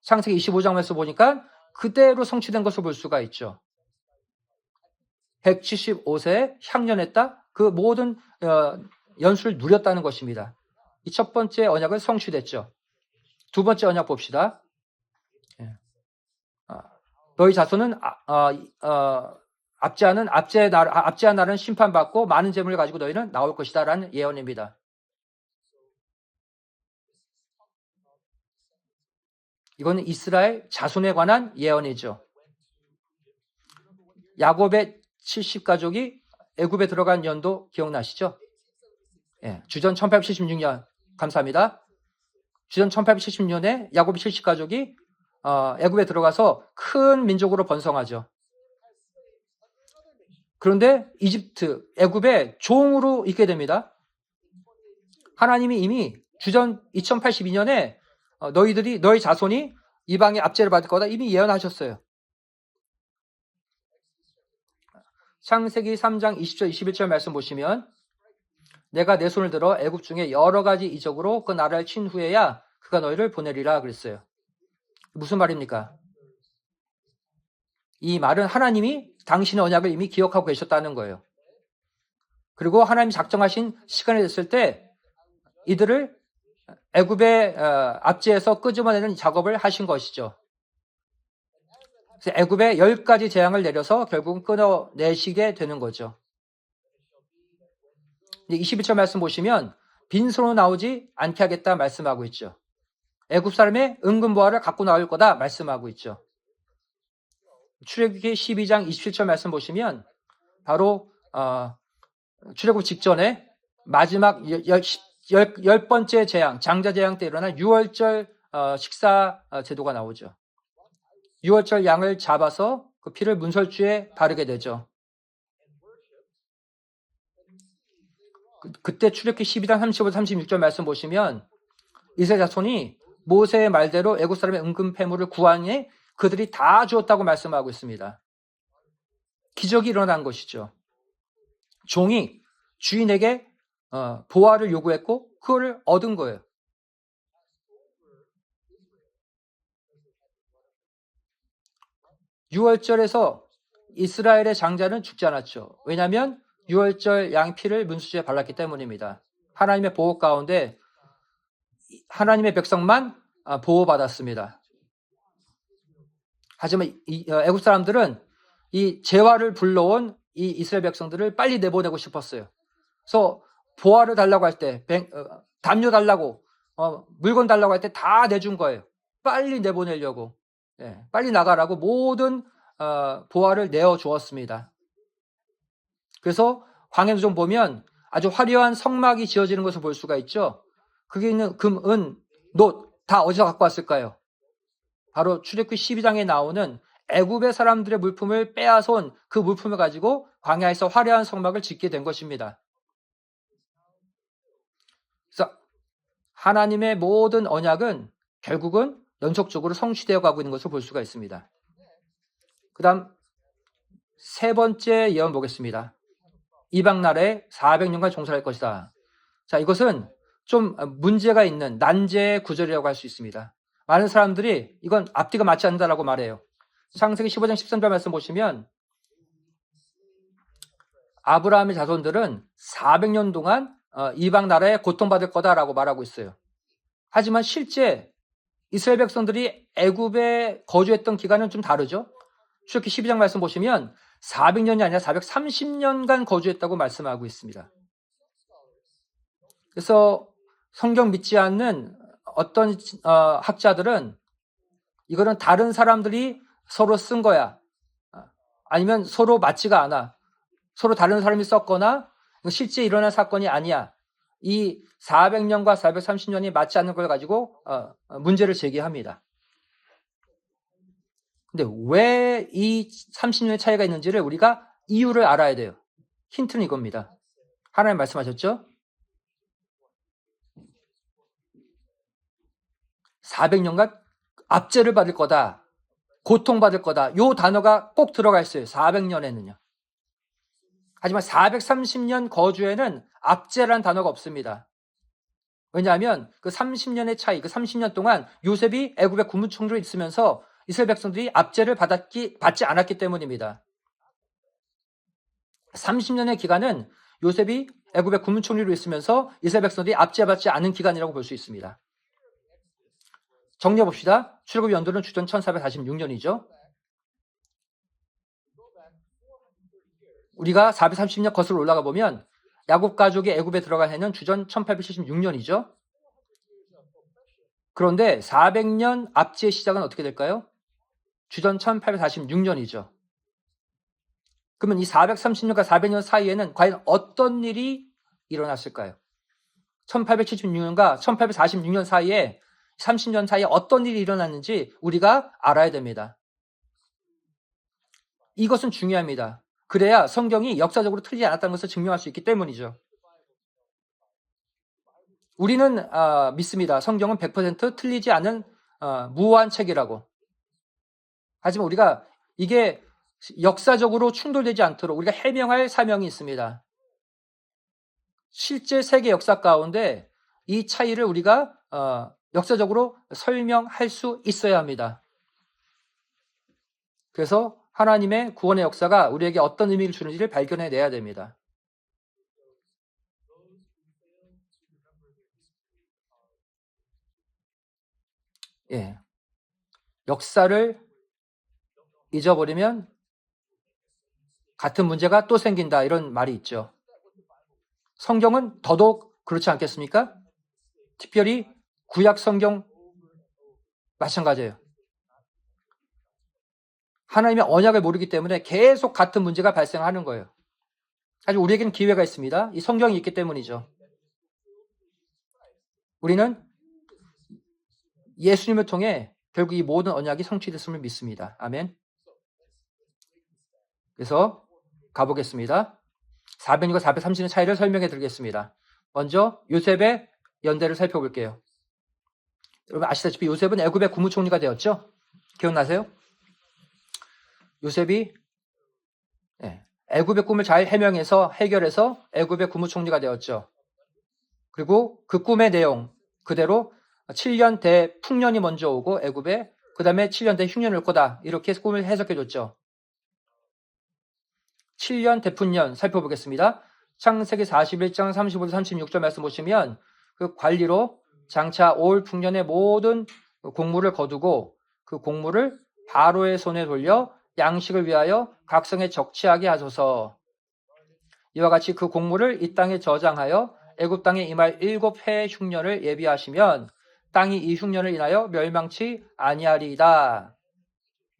창세기 25장에서 보니까 그대로 성취된 것을 볼 수가 있죠. 175세에 향년했다. 그 모든 연수를 누렸다는 것입니다. 이 첫 번째 언약은 성취됐죠. 두 번째 언약 봅시다. 너희 자손은 압제한 날은 심판받고 많은 재물을 가지고 너희는 나올 것이다 라는 예언입니다. 이거는 이스라엘 자손에 관한 예언이죠. 야곱의 70가족이 애굽에 들어간 연도 기억나시죠? 예, 주전 1876년 감사합니다. 주전 1870년에 야곱의 70가족이 애굽에 들어가서 큰 민족으로 번성하죠. 그런데 애굽에 종으로 있게 됩니다. 하나님이 이미 주전 2082년에 너희 자손이 이방의 압제를 받을 거다 이미 예언하셨어요. 창세기 3장 20절 21절 말씀 보시면 내가 내 손을 들어 애굽 중에 여러 가지 이적으로 그 나라를 친 후에야 그가 너희를 보내리라 그랬어요. 무슨 말입니까? 이 말은 하나님이 당신의 언약을 이미 기억하고 계셨다는 거예요. 그리고 하나님이 작정하신 시간이 됐을 때 이들을 애굽의 압제에서 끄집어내는 작업을 하신 것이죠. 그래서 애굽에 10가지 재앙을 내려서 결국은 끊어내시게 되는 거죠. 21절 말씀 보시면 빈손으로 나오지 않게 하겠다 말씀하고 있죠. 애굽 사람의 은근보화를 갖고 나올 거다 말씀하고 있죠. 출애굽기 12장 27절 말씀 보시면 바로 출애굽 직전에 마지막 10번째 재앙, 장자 재앙 때 일어난 유월절 식사 제도가 나오죠. 유월절 양을 잡아서 그 피를 문설주에 바르게 되죠. 그때 출애굽기 12장 35, 36절 말씀 보시면 이스라엘 자손이 모세의 말대로 애굽 사람의 은근 패물을 구하니 그들이 다 주었다고 말씀하고 있습니다. 기적이 일어난 것이죠. 종이 주인에게 보화를 요구했고 그거를 얻은 거예요. 유월절에서 이스라엘의 장자는 죽지 않았죠. 왜냐하면 유월절 양 피를 문수주에 발랐기 때문입니다. 하나님의 보호 가운데 하나님의 백성만 보호받았습니다. 하지만 애굽 사람들은 이 재화를 불러온 이 이스라엘 백성들을 빨리 내보내고 싶었어요. 그래서 보화를 달라고 할 때, 담요 달라고, 물건 달라고 할 때 다 내준 거예요. 빨리 내보내려고, 빨리 나가라고 모든 보화를 내어 주었습니다. 그래서 광해도정 보면 아주 화려한 성막이 지어지는 것을 볼 수가 있죠. 거기 있는 금, 은, 놋 다 어디서 갖고 왔을까요? 바로 출애굽기 12장에 나오는 애굽의 사람들의 물품을 빼앗아온 그 물품을 가지고 광야에서 화려한 성막을 짓게 된 것입니다. 그래서 하나님의 모든 언약은 결국은 연속적으로 성취되어 가고 있는 것을 볼 수가 있습니다. 그 다음 세 번째 예언 보겠습니다. 이방 나라에 400년간 종살할 것이다. 자, 이것은 좀 문제가 있는 난제의 구절이라고 할 수 있습니다. 많은 사람들이 이건 앞뒤가 맞지 않는다라고 말해요. 창세기 15장 13절 말씀 보시면 아브라함의 자손들은 400년 동안 이방 나라에 고통받을 거다라고 말하고 있어요. 하지만 실제 이스라엘 백성들이 애굽에 거주했던 기간은 좀 다르죠. 출애굽기 12장 말씀 보시면 400년이 아니라 430년간 거주했다고 말씀하고 있습니다. 그래서 성경 믿지 않는 어떤 학자들은 이거는 다른 사람들이 서로 쓴 거야. 아니면 서로 맞지가 않아. 서로 다른 사람이 썼거나 실제 일어난 사건이 아니야. 이 400년과 430년이 맞지 않는 걸 가지고 문제를 제기합니다. 근데 왜 이 30년의 차이가 있는지를 우리가 이유를 알아야 돼요. 힌트는 이겁니다. 하나님 말씀하셨죠? 400년간 압제를 받을 거다. 고통받을 거다. 이 단어가 꼭 들어가 있어요. 400년에는요. 하지만 430년 거주에는 압제라는 단어가 없습니다. 왜냐하면 그 30년의 차이, 그 30년 동안 요셉이 애굽의 국무총리로 있으면서 이스라엘 백성들이 압제를 받지 않았기 때문입니다. 30년의 기간은 요셉이 애굽의 국무총리로 있으면서 이스라엘 백성들이 압제받지 않은 기간이라고 볼 수 있습니다. 정리해 봅시다. 출애굽 연도는 주전 1446년이죠. 우리가 430년 거슬러 올라가 보면 야곱 가족이 애굽에 들어간 해는 주전 1876년이죠. 그런데 400년 압제의 시작은 어떻게 될까요? 주전 1846년이죠. 그러면 이 430년과 400년 사이에는 과연 어떤 일이 일어났을까요? 1876년과 1846년 사이에 30년 사이에 어떤 일이 일어났는지 우리가 알아야 됩니다. 이것은 중요합니다. 그래야 성경이 역사적으로 틀리지 않았다는 것을 증명할 수 있기 때문이죠. 우리는 믿습니다. 성경은 100% 틀리지 않은 무한 책이라고. 하지만 우리가 이게 역사적으로 충돌되지 않도록 우리가 해명할 사명이 있습니다. 실제 세계 역사 가운데 이 차이를 우리가 역사적으로 설명할 수 있어야 합니다. 그래서 하나님의 구원의 역사가 우리에게 어떤 의미를 주는지를 발견해내야 됩니다. 예. 역사를 잊어버리면 같은 문제가 또 생긴다 이런 말이 있죠. 성경은 더더욱 그렇지 않겠습니까? 특별히 구약 성경 마찬가지예요. 하나님의 언약을 모르기 때문에 계속 같은 문제가 발생하는 거예요. 사실 우리에게는 기회가 있습니다. 이 성경이 있기 때문이죠. 우리는 예수님을 통해 결국 이 모든 언약이 성취됐음을 믿습니다. 아멘. 그래서 가보겠습니다. 400년과 430년 차이를 설명해 드리겠습니다. 먼저 요셉의 연대를 살펴볼게요. 여러분 아시다시피 요셉은 애굽의 국무총리가 되었죠? 기억나세요? 요셉이 애굽의 꿈을 잘 해결해서 애굽의 국무총리가 되었죠. 그리고 그 꿈의 내용 그대로 7년 대풍년이 먼저 오고 애굽에 그 다음에 7년 대흉년이 올 거다 이렇게 꿈을 해석해 줬죠. 7년 대풍년 살펴보겠습니다. 창세기 41장 35절 36절 말씀 보시면 그 관리로 장차 올 풍년의 모든 곡물을 거두고 그 곡물을 바로의 손에 돌려 양식을 위하여 각성에 적치하게 하소서. 이와 같이 그 곡물을 이 땅에 저장하여 애굽 땅에 임할 7해 흉년을 예비하시면 땅이 이 흉년을 인하여 멸망치 아니하리이다.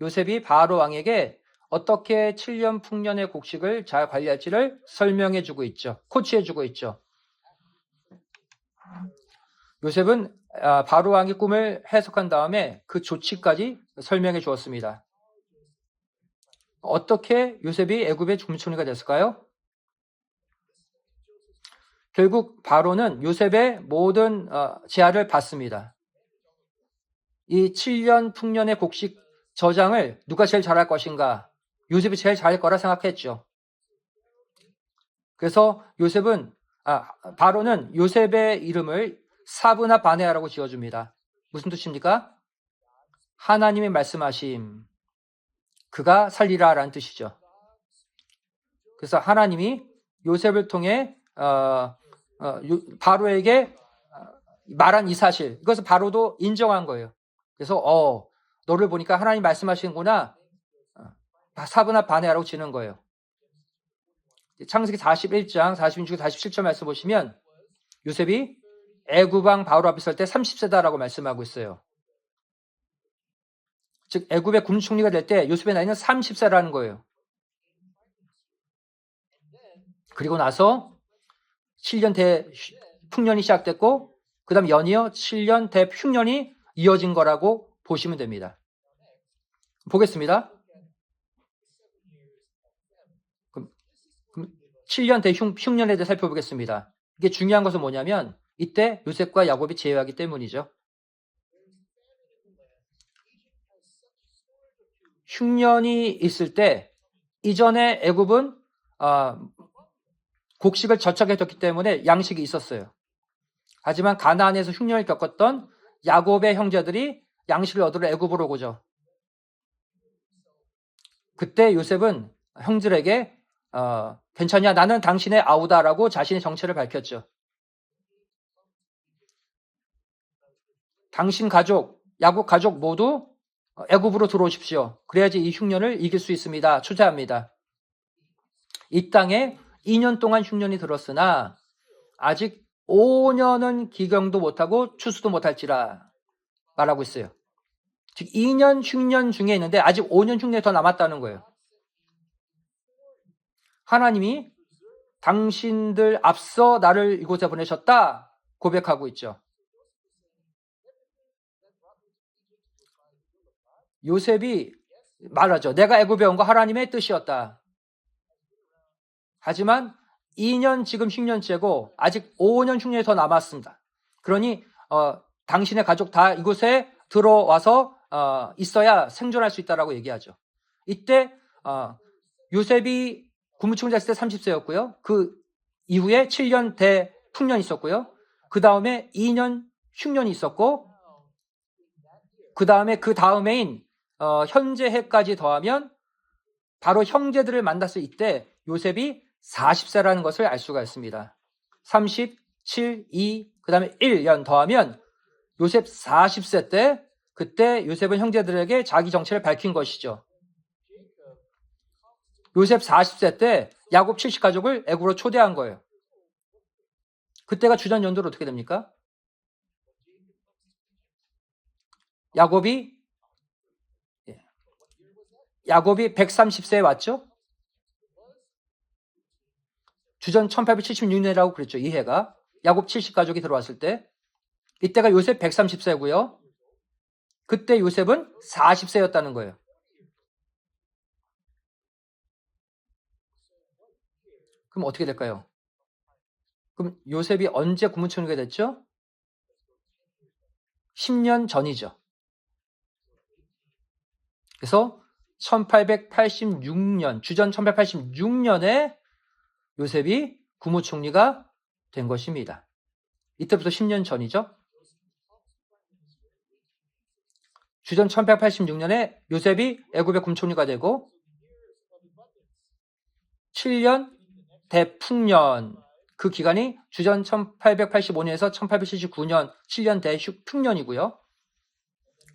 요셉이 바로 왕에게 어떻게 7년 풍년의 곡식을 잘 관리할지를 설명해주고 있죠. 코치해주고 있죠. 요셉은 바로 왕의 꿈을 해석한 다음에 그 조치까지 설명해 주었습니다. 어떻게 요셉이 애굽의 국무총리가 됐을까요? 결국 바로는 요셉의 모든 제안을 받습니다. 이 7년 풍년의 곡식 저장을 누가 제일 잘할 것인가? 요셉이 제일 잘할 거라 생각했죠. 그래서 바로는 요셉의 이름을 사브나 바네아라고 지어줍니다. 무슨 뜻입니까? 하나님이 말씀하심, 그가 살리라라는 뜻이죠. 그래서 하나님이 요셉을 통해 바로에게 말한 이 사실, 이것을 바로도 인정한 거예요. 그래서 너를 보니까 하나님 말씀하시는구나, 사브나 바네아라고 지는 거예요. 창세기 41장 46, 47절 말씀 보시면 요셉이 애굽왕 바로 앞에 설 때 30세다라고 말씀하고 있어요. 즉 애굽의 군총리가 될 때 요셉의 나이는 30세라는 거예요. 그리고 나서 7년 대풍년이 시작됐고 그 다음 연이어 7년 대흉년이 이어진 거라고 보시면 됩니다. 보겠습니다. 그럼 7년 대흉년에 대해 살펴보겠습니다. 이게 중요한 것은 뭐냐면 이때 요셉과 야곱이 제외하기 때문이죠. 흉년이 있을 때 이전에 애굽은 곡식을 저축해뒀기 때문에 양식이 있었어요. 하지만 가나안에서 흉년을 겪었던 야곱의 형제들이 양식을 얻으러 애굽으로 오죠. 그때 요셉은 형들에게 괜찮냐? 나는 당신의 아우다라고 자신의 정체를 밝혔죠. 당신 가족, 야곱 가족 모두 애굽으로 들어오십시오. 그래야지 이 흉년을 이길 수 있습니다. 추자합니다. 이 땅에 2년 동안 흉년이 들었으나 아직 5년은 기경도 못하고 추수도 못할지라 말하고 있어요. 즉 2년 흉년 중에 있는데 아직 5년 흉년이 더 남았다는 거예요. 하나님이 당신들 앞서 나를 이곳에 보내셨다 고백하고 있죠. 요셉이 말하죠. 내가 애굽에 온 거 하나님의 뜻이었다. 하지만 2년 지금 흉년째고 아직 5년 흉년이 더 남았습니다. 그러니 당신의 가족 다 이곳에 들어와서 있어야 생존할 수 있다라고 얘기하죠. 이때 요셉이 국무총리 됐을 때 30세였고요. 그 이후에 7년 대풍년이 있었고요. 그 다음에 2년 흉년이 있었고 그 다음에인 현재 해까지 더하면 바로 형제들을 만났을 이때 요셉이 40세라는 것을 알 수가 있습니다. 37, 2, 그 다음에 1년 더하면 요셉 40세 때 그때 요셉은 형제들에게 자기 정체를 밝힌 것이죠. 요셉 40세 때 야곱 70가족을 애굽으로 초대한 거예요. 그때가 주전 연도로 어떻게 됩니까? 야곱이 130세에 왔죠? 주전 1876년이라고 그랬죠. 이 해가. 야곱 70가족이 들어왔을 때. 이때가 요셉 130세고요. 그때 요셉은 40세였다는 거예요. 그럼 어떻게 될까요? 그럼 요셉이 언제 국무총리가 됐죠? 10년 전이죠. 그래서 1886년, 주전 1886년에 요셉이 국무총리가 된 것입니다. 이때부터 10년 전이죠. 주전 1886년에 요셉이 애굽의 국무총리가 되고 7년 대풍년, 그 기간이 주전 1885년에서 1879년 7년 대풍년이고요.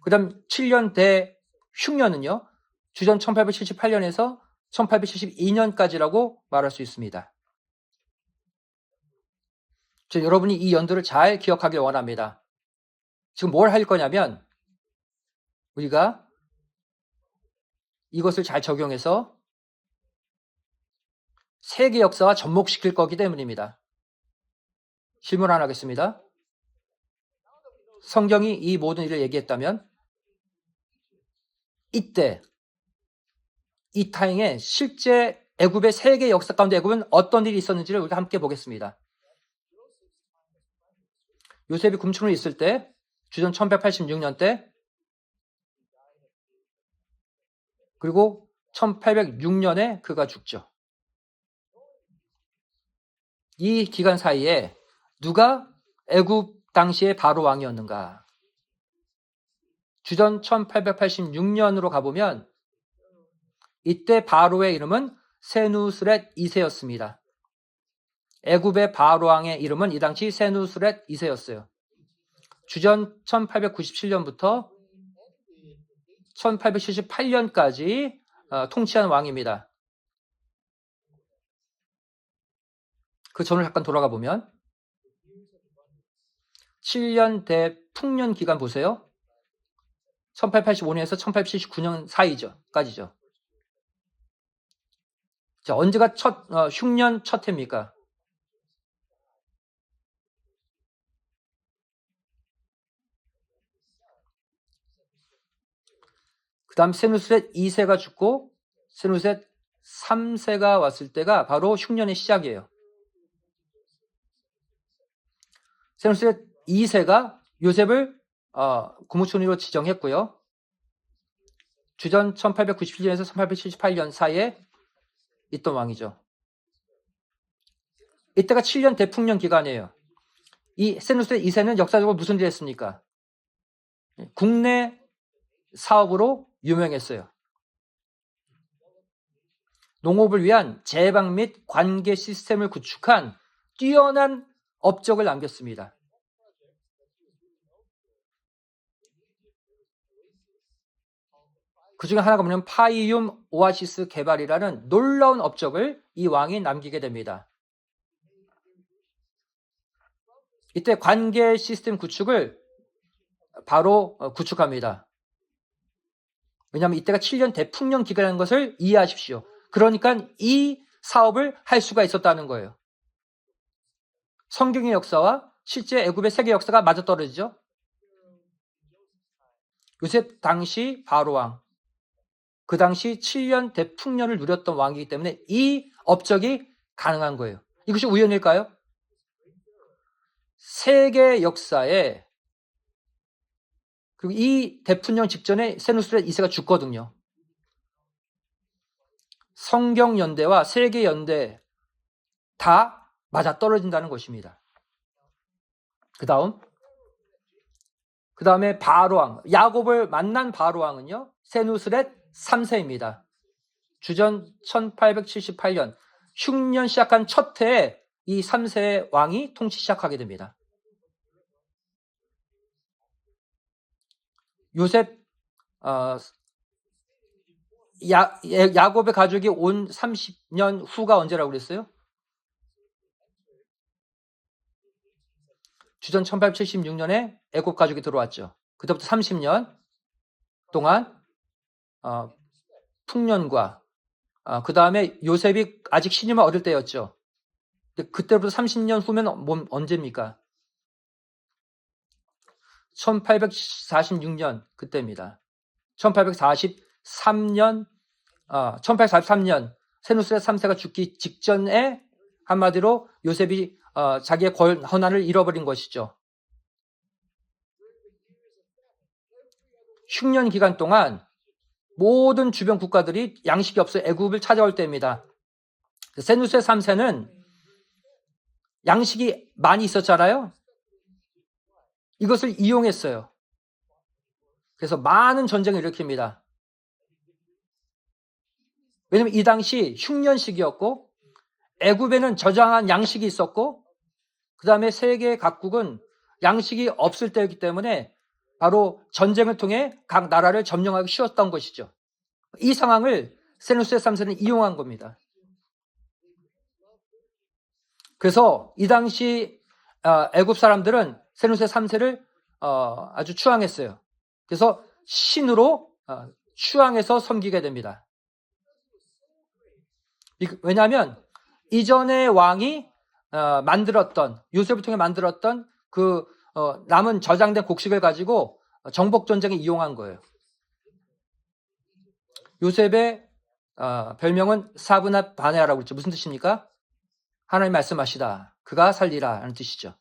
그 다음 7년 대흉년은요. 주전 1878년에서 1872년까지라고 말할 수 있습니다. 여러분이 이 연도를 잘 기억하길 원합니다. 지금 뭘 할 거냐면 우리가 이것을 잘 적용해서 세계 역사와 접목시킬 거기 때문입니다. 질문 하나 하겠습니다. 성경이 이 모든 일을 얘기했다면 이때 이 타임에 실제 애굽의 세계 역사 가운데 애굽은 어떤 일이 있었는지를 우리가 함께 보겠습니다. 요셉이 굶주려 있을 때 주전 1186년 때 그리고 1806년에 그가 죽죠. 이 기간 사이에 누가 애굽 당시의 바로 왕이었는가? 주전 1886년으로 가보면 이때 바로의 이름은 세누스렛 2세였습니다. 애굽의 바로 왕의 이름은 이 당시 세누스렛 2세였어요. 주전 1897년부터 1878년까지 통치한 왕입니다. 그 전을 잠깐 돌아가 보면 7년 대풍년 기간 보세요. 1885년에서 1879년 사이죠.까지죠. 자, 언제가 흉년 첫 해입니까? 그 다음 세누스렛 2세가 죽고 세누스렛 3세가 왔을 때가 바로 흉년의 시작이에요. 세누스렛 2세가 요셉을 국무총리로 지정했고요. 주전 1897년에서 1878년 사이에 있던 왕이죠. 이때가 7년 대풍년 기간이에요. 이 세누스렛 2세는 역사적으로 무슨 일을 했습니까? 국내 사업으로 유명했어요. 농업을 위한 제방 및 관계 시스템을 구축한 뛰어난 업적을 남겼습니다. 그 중에 하나가 뭐냐면 파이읰 오아시스 개발이라는 놀라운 업적을 이 왕이 남기게 됩니다. 이때 관계 시스템 구축을 바로 구축합니다. 왜냐하면 이때가 7년 대풍년 기간이라는 것을 이해하십시오. 그러니까 이 사업을 할 수가 있었다는 거예요. 성경의 역사와 실제 애굽의 세계 역사가 맞아떨어지죠. 요셉 당시 바로왕, 그 당시 7년 대풍년을 누렸던 왕이기 때문에 이 업적이 가능한 거예요. 이것이 우연일까요? 세계 역사에 그리고 이 대풍년 직전에 세누스렛 2세가 죽거든요. 성경 연대와 세계 연대 다 맞아떨어진다는 것입니다. 그 다음에 바로왕, 야곱을 만난 바로왕은요, 세누스렛 3세입니다. 주전 1878년 흉년 시작한 첫 해에 이 3세의 왕이 통치 시작하게 됩니다. 요셉 야곱의 가족이 온 30년 후가 언제라고 그랬어요? 주전 1876년에 애굽 가족이 들어왔죠. 그때부터 30년 동안 풍년과 그 다음에 요셉이 아직 신임을 얻을 때였죠. 그때부터 30년 후면 언제입니까? 1846년 그때입니다. 1843년 세누스렛 3세가 죽기 직전에 한마디로 요셉이 자기의 권한을 잃어버린 것이죠. 흉년 기간 동안 모든 주변 국가들이 양식이 없어 애굽을 찾아올 때입니다. 세누스렛 3세는 양식이 많이 있었잖아요. 이것을 이용했어요. 그래서 많은 전쟁을 일으킵니다. 왜냐하면 이 당시 흉년 시기였고 애굽에는 저장한 양식이 있었고 그 다음에 세계 각국은 양식이 없을 때였기 때문에 바로 전쟁을 통해 각 나라를 점령하기 쉬웠던 것이죠. 이 상황을 세누스렛 3세는 이용한 겁니다. 그래서 이 당시 애굽 사람들은 세누스렛 3세를 아주 추앙했어요. 그래서 신으로 추앙해서 섬기게 됩니다. 왜냐하면 이전의 왕이 만들었던 요셉을 통해 만들었던 그 남은 저장된 곡식을 가지고 정복 전쟁에 이용한 거예요. 요셉의 별명은 사브나 바네아라고 그랬죠. 무슨 뜻입니까? 하나님 말씀하시다. 그가 살리라 하는 뜻이죠.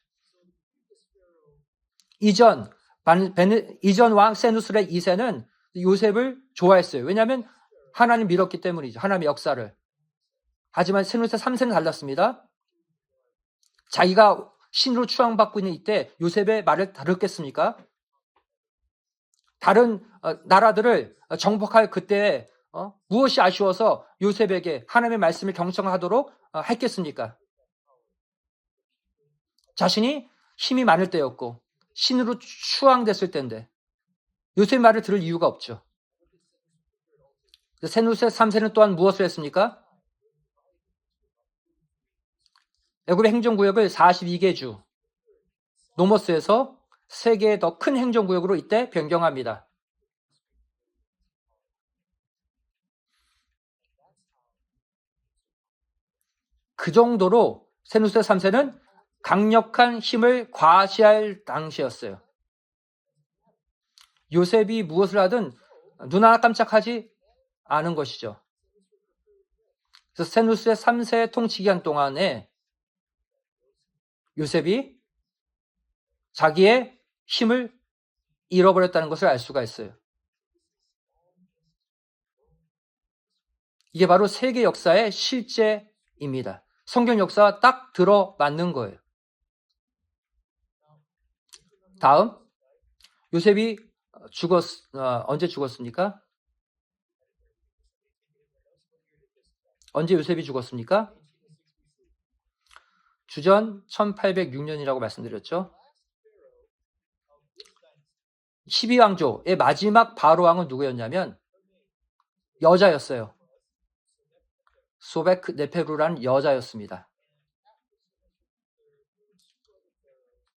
이전 왕 세누스의 2세는 요셉을 좋아했어요. 왜냐하면 하나님 믿었기 때문이죠. 하나님의 역사를. 하지만 세누스 3세는 달랐습니다. 자기가 신으로 추앙받고 있는 이때 요셉의 말을 들었겠습니까? 다른 나라들을 정복할 그때 무엇이 아쉬워서 요셉에게 하나님의 말씀을 경청하도록 했겠습니까? 자신이 힘이 많을 때였고 신으로 추앙됐을 때인데 요셉의 말을 들을 이유가 없죠. 세누세 3세는 또한 무엇을 했습니까? 애굽의 행정구역을 42개 주 노모스에서 3개의 더 큰 행정구역으로 이때 변경합니다. 그 정도로 세누세 3세는 강력한 힘을 과시할 당시였어요. 요셉이 무엇을 하든 눈 하나 깜짝하지 않은 것이죠. 그래서 세누스의 3세 통치 기간 동안에 요셉이 자기의 힘을 잃어버렸다는 것을 알 수가 있어요. 이게 바로 세계 역사의 실제입니다. 성경 역사와 딱 들어맞는 거예요. 다음, 요셉이 언제 죽었습니까? 언제 요셉이 죽었습니까? 주전 1806년이라고 말씀드렸죠. 12왕조의 마지막 바로왕은 누구였냐면 여자였어요. 소베크 네페루라는 여자였습니다.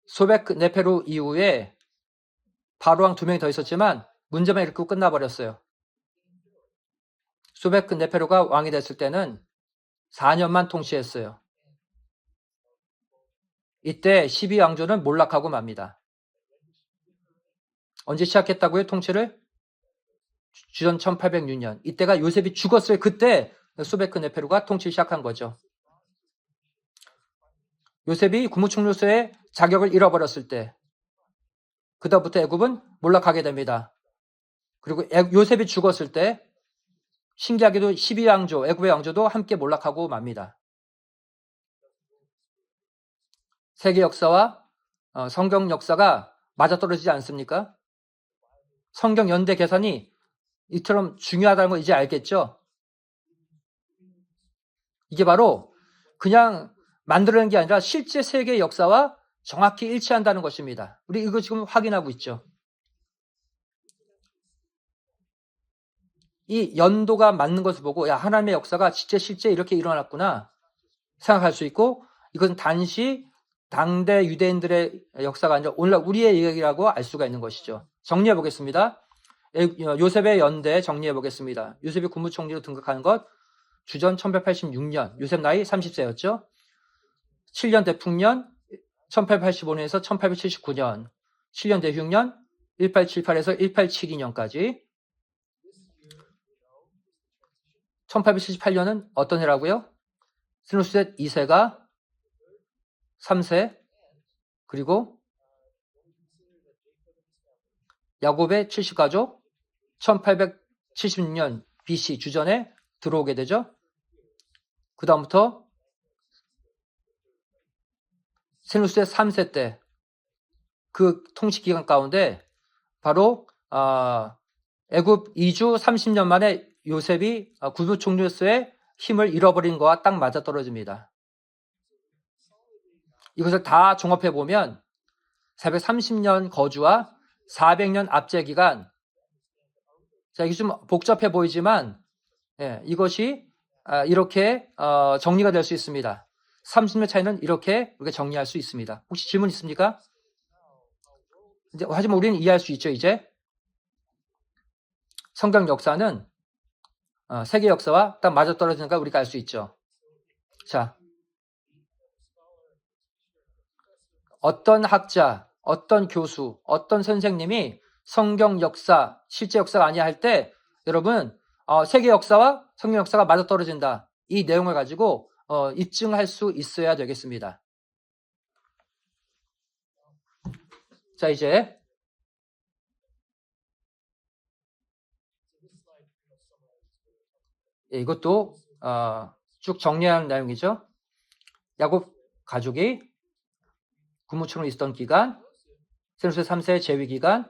소베크 네페루 이후에 바로왕 2명이 더 있었지만 문제만 일으키고 끝나버렸어요. 소베크 네페루가 왕이 됐을 때는 4년만 통치했어요. 이때 12왕조는 몰락하고 맙니다. 언제 시작했다고요? 통치를? 주전 1806년. 이때가 요셉이 죽었어요. 그때 소베크 네페루가 통치를 시작한 거죠. 요셉이 국무총리로서의 자격을 잃어버렸을 때 그다음부터 애굽은 몰락하게 됩니다. 그리고 요셉이 죽었을 때 신기하게도 12왕조, 애굽의 왕조도 함께 몰락하고 맙니다. 세계 역사와 성경 역사가 맞아떨어지지 않습니까? 성경 연대 계산이 이처럼 중요하다는 거 이제 알겠죠? 이게 바로 그냥 만들어낸 게 아니라 실제 세계의 역사와 정확히 일치한다는 것입니다. 우리 이거 지금 확인하고 있죠. 이 연도가 맞는 것을 보고 야 하나님의 역사가 진짜 실제 이렇게 일어났구나 생각할 수 있고 이것은 단시 당대 유대인들의 역사가 아니라 오늘날 우리의 얘기라고 알 수가 있는 것이죠. 정리해 보겠습니다. 요셉의 연대 정리해 보겠습니다. 요셉이 국무총리로 등극한 것 주전 1886년 요셉 나이 30세였죠. 7년 대풍년 1885년에서 1879년 7년 대흉년 1878에서 1872년까지 1878년은 어떤 해라고요? 스누셋 2세가 3세 그리고 야곱의 70가족 1876년 BC 주전에 들어오게 되죠. 그 다음부터 세누셋 3세 때 그 통치 기간 가운데 바로 애굽 2주 30년 만에 요셉이 국무총리로서의 힘을 잃어버린 것과 딱 맞아떨어집니다. 이것을 다 종합해 보면 430년 거주와 400년 압제 기간. 자, 이게 좀 복잡해 보이지만 이것이 이렇게 정리가 될 수 있습니다. 30년 차이는 이렇게 우리가 정리할 수 있습니다. 혹시 질문 있습니까? 하지만 우리는 이해할 수 있죠, 이제. 성경 역사는 세계 역사와 딱 맞아떨어지는 걸 우리가 알 수 있죠. 자, 어떤 학자, 어떤 교수, 어떤 선생님이 성경 역사, 실제 역사가 아니야 할 때 여러분 세계 역사와 성경 역사가 맞아떨어진다. 이 내용을 가지고 입증할 수 있어야 되겠습니다. 자, 이제 이것도 쭉 정리한 내용이죠. 야곱 가족이 군무충으로 있었던 기간, 세르스 3세 재위 기간,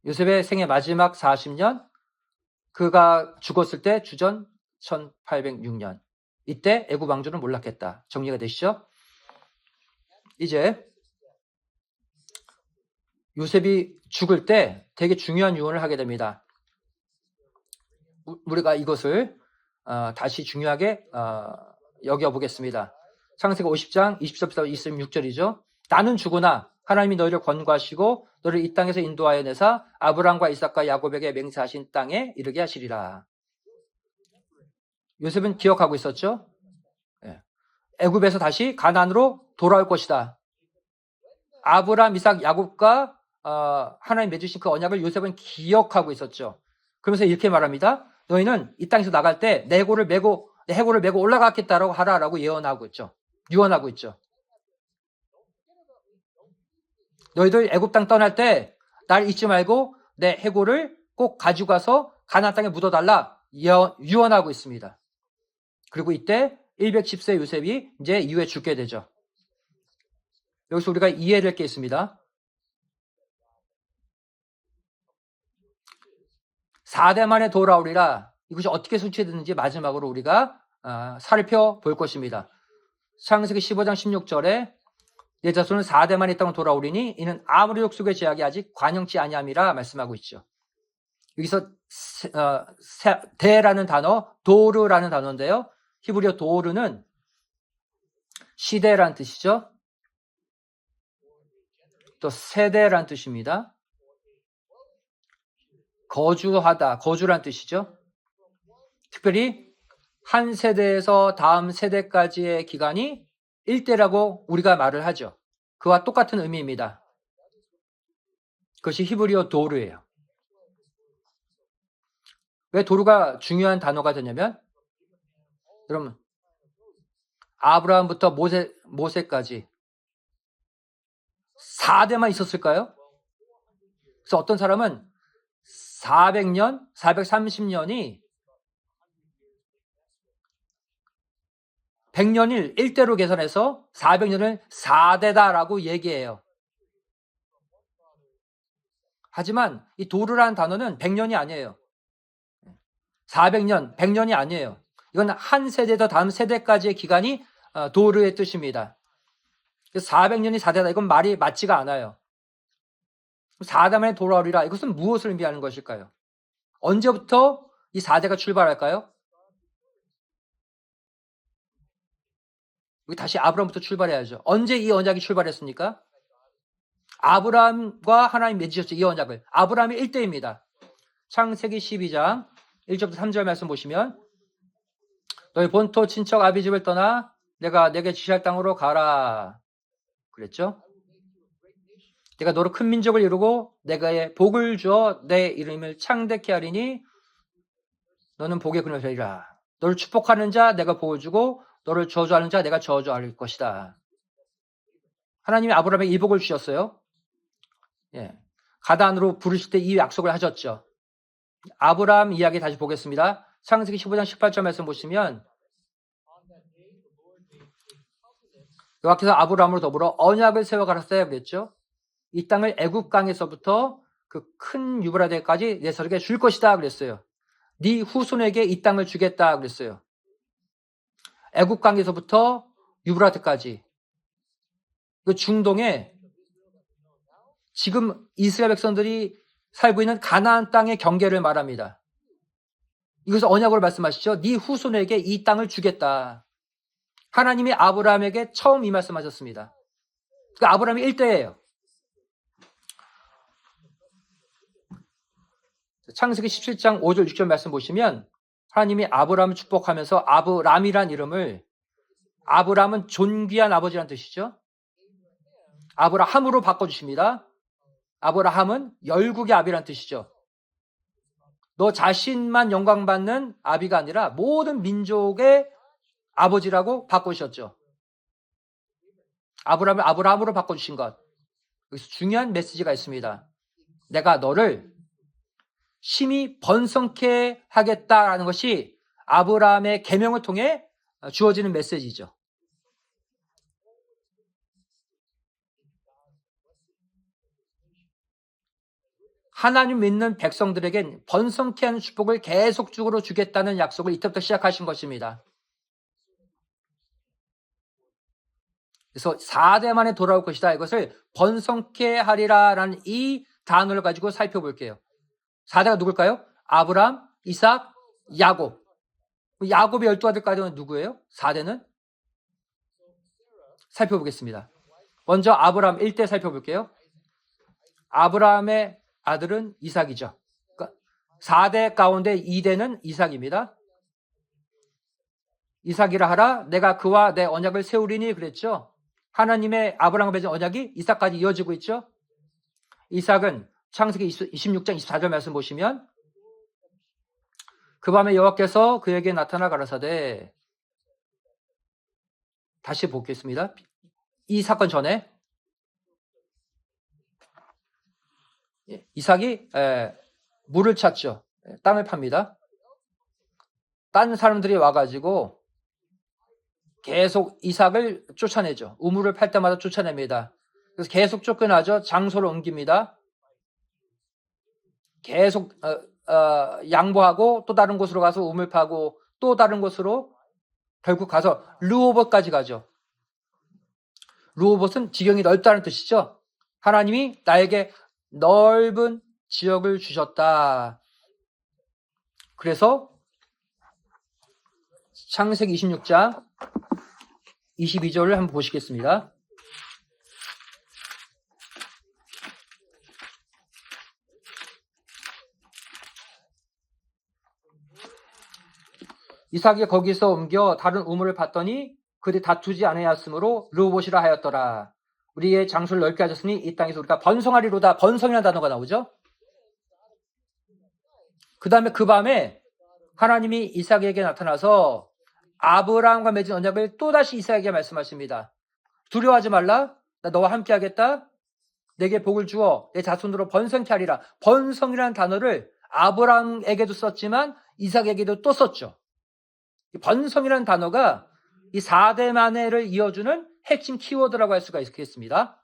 요셉의 생애 마지막 40년, 그가 죽었을 때 주전 1806년. 이때 애굽 왕조는 몰락했다. 정리가 되시죠? 이제 요셉이 죽을 때 되게 중요한 유언을 하게 됩니다. 우리가 이것을 다시 중요하게 여겨보겠습니다. 창세기 50장 20절부터 26절이죠. 나는 죽으나 하나님이 너희를 권고하시고 너를 이 땅에서 인도하여 내사 아브람과 이삭과 야곱에게 맹세하신 땅에 이르게 하시리라. 요셉은 기억하고 있었죠. 애굽에서 다시 가나안으로 돌아올 것이다. 아브람, 이삭, 야곱과 하나님 맺으신 그 언약을 요셉은 기억하고 있었죠. 그러면서 이렇게 말합니다. 너희는 이 땅에서 나갈 때 내 해골을 메고 올라가겠다라고 하라라고 예언하고 있죠. 유언하고 있죠. 너희들 애굽 땅 떠날 때 날 잊지 말고 내 해골을 꼭 가지고 가서 가나안 땅에 묻어달라 유언하고 있습니다. 그리고 이때 110세 요셉이 이제 이후에 죽게 되죠. 여기서 우리가 이해해야 될 게 있습니다. 4대 만에 돌아오리라. 이것이 어떻게 수치되는지 마지막으로 우리가 살펴볼 것입니다. 창세기 15장 16절에 내 자손은 4대 만에 땅으로 돌아오리니 이는 아무리 족속의 제약이 아직 관영치 아니함이라 말씀하고 있죠. 여기서 대라는 단어, 도르라는 단어인데요. 히브리어 도르는 시대라는 뜻이죠. 또 세대라는 뜻입니다. 거주하다, 거주란 뜻이죠. 특별히 한 세대에서 다음 세대까지의 기간이 1대라고 우리가 말을 하죠. 그와 똑같은 의미입니다. 그것이 히브리어 도르예요. 왜 도르가 중요한 단어가 되냐면 여러분 아브라함부터 모세까지 4대만 있었을까요? 그래서 어떤 사람은 400년, 430년이 100년을 1대로 계산해서 400년을 4대다라고 얘기해요. 하지만 이 도르라는 단어는 100년이 아니에요. 400년, 100년이 아니에요. 이건 한 세대에서 다음 세대까지의 기간이 도르의 뜻입니다. 400년이 4대다. 이건 말이 맞지가 않아요. 4대 만에 돌아오리라. 이것은 무엇을 의미하는 것일까요? 언제부터 이 4대가 출발할까요? 다시 아브라함부터 출발해야죠. 언제 이 언약이 출발했습니까? 아브라함과 하나님 맺으셨죠. 이 언약을. 아브라함이 1대입니다. 창세기 12장 1절부터 3절 말씀 보시면 너희 본토 친척 아비 집을 떠나 내가 내게 지시할 땅으로 가라. 그랬죠? 내가 너로 큰 민족을 이루고 내가 복을 주어 내 이름을 창대케 하리니 너는 복의 근원이 되리라. 너를 축복하는 자 내가 복을 주고 너를 저주하는 자 내가 저주할 것이다. 하나님이 아브라함에게 이 복을 주셨어요. 가나안으로 부르실 때 이 약속을 하셨죠. 아브라함 이야기 다시 보겠습니다. 창세기 15장 18절 말씀 보시면 여호와께서 아브라함으로 더불어 언약을 세워 가라사야 그랬죠. 이 땅을 애굽 강에서부터 그 큰 유브라데까지 내 서에게 줄 것이다 그랬어요. 네 후손에게 이 땅을 주겠다 그랬어요. 애굽 강에서부터 유브라데까지 그 중동에 지금 이스라엘 백성들이 살고 있는 가나안 땅의 경계를 말합니다. 이것을 언약으로 말씀하시죠. 네 후손에게 이 땅을 주겠다. 하나님이 아브라함에게 처음 이 말씀하셨습니다. 그러니까 아브라함이 1대예요. 창세기 17장 5절 6절 말씀 보시면 하나님이 아브라함을 축복하면서 아브람이란 이름을 아브람은 존귀한 아버지란 뜻이죠. 아브라함으로 바꿔주십니다. 아브라함은 열국의 아비란 뜻이죠. 너 자신만 영광받는 아비가 아니라 모든 민족의 아버지라고 바꾸셨죠. 아브라함을 아브라함으로 바꿔주신 것. 여기서 중요한 메시지가 있습니다. 내가 너를 심히 번성케 하겠다라는 것이 아브라함의 계명을 통해 주어지는 메시지죠. 하나님 믿는 백성들에겐 번성케 하는 축복을 계속적으로 주겠다는 약속을 이때부터 시작하신 것입니다. 그래서 4대 만에 돌아올 것이다. 이것을 번성케 하리라라는 이 단어를 가지고 살펴볼게요. 4대가 누굴까요? 아브람, 이삭, 야곱. 야곱의 12아들까지는 누구예요? 4대는? 살펴보겠습니다. 먼저 아브람 1대 살펴볼게요. 아브라함의 아들은 이삭이죠. 그러니까 4대 가운데 2대는 이삭입니다. 이삭이라 하라 내가 그와 내 언약을 세우리니 그랬죠. 하나님의 아브라함과 맺은 언약이 이삭까지 이어지고 있죠. 이삭은 창세기 26장 24절 말씀 보시면 그 밤에 여호와께서 그에게 나타나 가라사대 다시 보겠습니다. 이 사건 전에 이삭이 물을 찾죠. 땅을 팝니다. 딴 사람들이 와가지고 계속 이삭을 쫓아내죠. 우물을 팔 때마다 쫓아냅니다. 그래서 계속 쫓겨나죠. 장소를 옮깁니다. 계속 양보하고 또 다른 곳으로 가서 우물 파고 또 다른 곳으로 결국 가서 르호봇까지 가죠. 르호봇은 지경이 넓다는 뜻이죠. 하나님이 나에게 넓은 지역을 주셨다. 그래서 창세기 26장 22절을 한번 보시겠습니다. 이삭이 거기서 옮겨 다른 우물을 봤더니 그들이 다투지 아니하였으므로 르호봇이라 하였더라. 우리의 장소를 넓게 하셨으니 이 땅에서 우리가 번성하리로다. 번성이라는 단어가 나오죠. 그 다음에 그 밤에 하나님이 이삭에게 나타나서 아브라함과 맺은 언약을 또다시 이삭에게 말씀하십니다. 두려워하지 말라. 나 너와 함께 하겠다. 내게 복을 주어 내 자손으로 번성케 하리라. 번성이라는 단어를 아브라함에게도 썼지만 이삭에게도 또 썼죠. 번성이라는 단어가 이 4대 만해를 이어주는 핵심 키워드라고 할 수가 있겠습니다.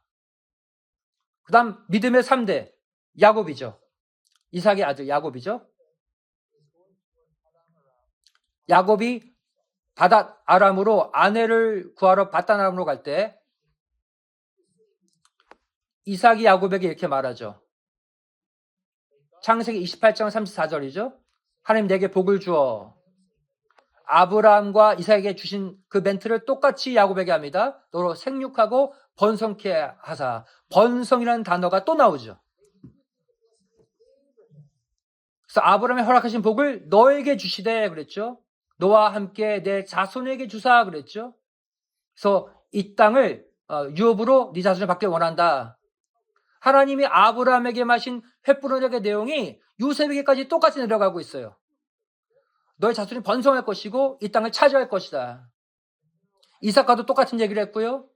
그 다음 믿음의 3대 야곱이죠. 이삭의 아들 야곱이죠. 야곱이 바닷 아람으로 아내를 구하러 바닷 아람으로 갈 때 이삭이 야곱에게 이렇게 말하죠. 창세기 28장 34절이죠. 하나님 내게 복을 주어. 아브라함과 이삭에게 주신 그 멘트를 똑같이 야곱에게 합니다. 너로 생육하고 번성케 하사. 번성이라는 단어가 또 나오죠. 그래서 아브라함이 허락하신 복을 너에게 주시되 그랬죠. 너와 함께 내 자손에게 주사 그랬죠. 그래서 이 땅을 유업으로 네 자손을 받길 원한다. 하나님이 아브라함에게 마신 횃불 언약의 내용이 요셉에게까지 똑같이 내려가고 있어요. 너의 자손이 번성할 것이고 이 땅을 차지할 것이다. 이삭과도 똑같은 얘기를 했고요.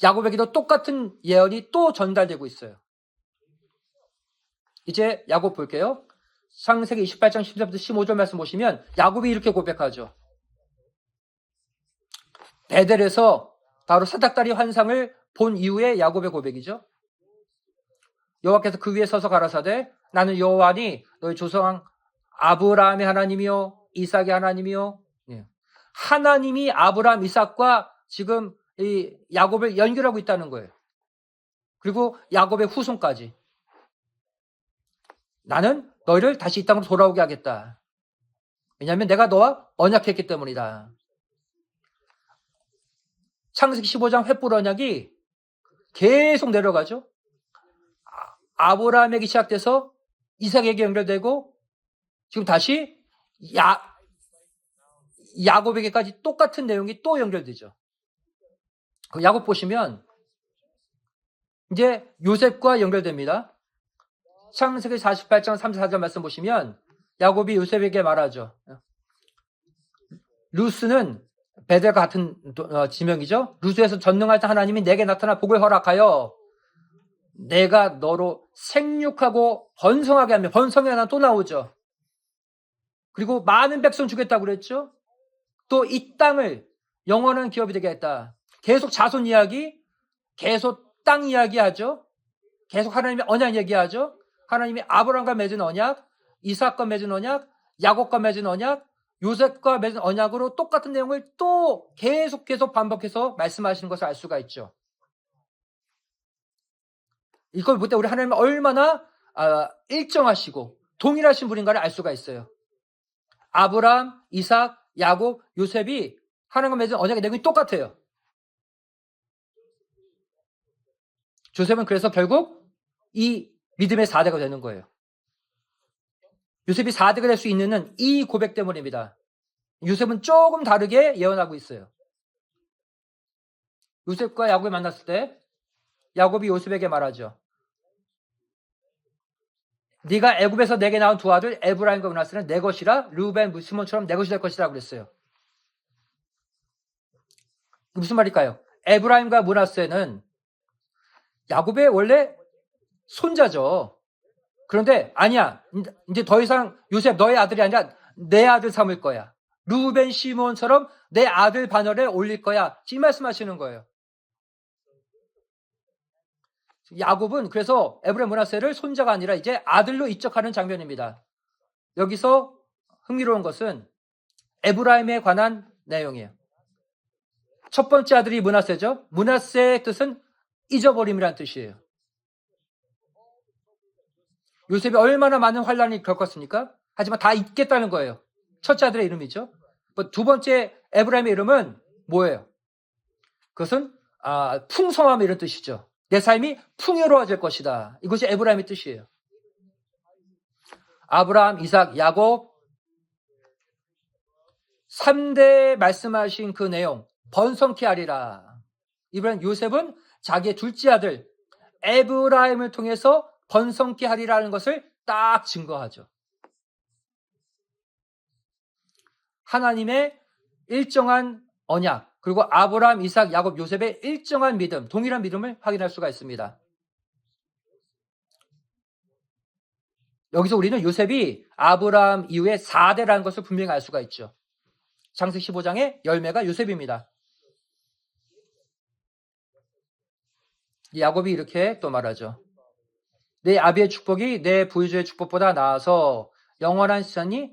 야곱에게도 똑같은 예언이 또 전달되고 있어요. 이제 야곱 볼게요. 창세기 28장 10절부터 15절 말씀 보시면 야곱이 이렇게 고백하죠. 베델에서 바로 사닥다리 환상을 본 이후에 야곱의 고백이죠. 여호와께서 그 위에 서서 가라사대 나는 여호와니 너희 조상 아브라함의 하나님이요 이삭의 하나님이요. 하나님이 아브라함 이삭과 지금 이 야곱을 연결하고 있다는 거예요. 그리고 야곱의 후손까지. 나는 너희를 다시 이 땅으로 돌아오게 하겠다. 왜냐하면 내가 너와 언약했기 때문이다. 창세기 15장 횃불 언약이 계속 내려가죠. 아브라함에게 시작돼서 이삭에게 연결되고 지금 다시 야곱에게까지 똑같은 내용이 또 연결되죠. 그 야곱 보시면 이제 요셉과 연결됩니다. 창세기 48장 34절 말씀 보시면 야곱이 요셉에게 말하죠. 루스는 베델과 같은 지명이죠. 루스에서 전능하신 하나님이 내게 나타나 복을 허락하여 내가 너로 생육하고 번성하게 하며, 번성이 하나 또 나오죠. 그리고 많은 백성 주겠다고 그랬죠. 또 이 땅을 영원한 기업이 되게 했다. 계속 자손 이야기, 계속 땅 이야기하죠. 계속 하나님의 언약 얘기하죠. 하나님이 아브라함과 맺은 언약, 이삭과 맺은 언약, 야곱과 맺은 언약, 요셉과 맺은 언약으로 똑같은 내용을 또 계속 반복해서 말씀하시는 것을 알 수가 있죠. 이걸 볼 때 우리 하나님은 얼마나 일정하시고 동일하신 분인가를 알 수가 있어요. 아브라함, 이삭, 야곱, 요셉이 하나님과 맺은 언약의 내용이 똑같아요. 조셉은 그래서 결국 이 믿음의 4대가 되는 거예요. 요셉이 4대가 될 수 있는 이 고백 때문입니다. 요셉은 조금 다르게 예언하고 있어요. 요셉과 야곱이 만났을 때 야곱이 요셉에게 말하죠. 네가 애굽에서 내게 낳은 두 아들 에브라임과 므낫세는 내 것이라, 르우벤, 시몬처럼 내 것이 될 것이라 그랬어요. 무슨 말일까요? 에브라임과 므낫세는 야곱의 원래 손자죠. 그런데 아니야. 이제 더 이상 요셉 너의 아들이 아니라 내 아들 삼을 거야. 르우벤, 시몬처럼 내 아들 반열에 올릴 거야. 이 말씀하시는 거예요. 야곱은 그래서 에브라임, 므낫세를 손자가 아니라 이제 아들로 입적하는 장면입니다. 여기서 흥미로운 것은 에브라임에 관한 내용이에요. 첫 번째 아들이 므낫세죠. 므낫세의 뜻은 잊어버림이라는 뜻이에요. 요셉이 얼마나 많은 환란을 겪었습니까? 하지만 다 잊겠다는 거예요. 첫째 아들의 이름이죠. 두 번째 에브라임의 이름은 뭐예요? 그것은 풍성함, 이런 뜻이죠. 내 삶이 풍요로워질 것이다. 이것이 에브라임의 뜻이에요. 아브라함, 이삭, 야곱 3대 말씀하신 그 내용, 번성케 하리라. 이번엔 요셉은 자기의 둘째 아들 에브라임을 통해서 번성케 하리라는 것을 딱 증거하죠. 하나님의 일정한 언약, 그리고 아브라함, 이삭, 야곱, 요셉의 일정한 믿음, 동일한 믿음을 확인할 수가 있습니다. 여기서 우리는 요셉이 아브라함 이후에 4대라는 것을 분명히 알 수가 있죠. 창세기 15장의 열매가 요셉입니다. 야곱이 이렇게 또 말하죠. 내 아비의 축복이 내 부유주의 축복보다 나아서 영원한 시선이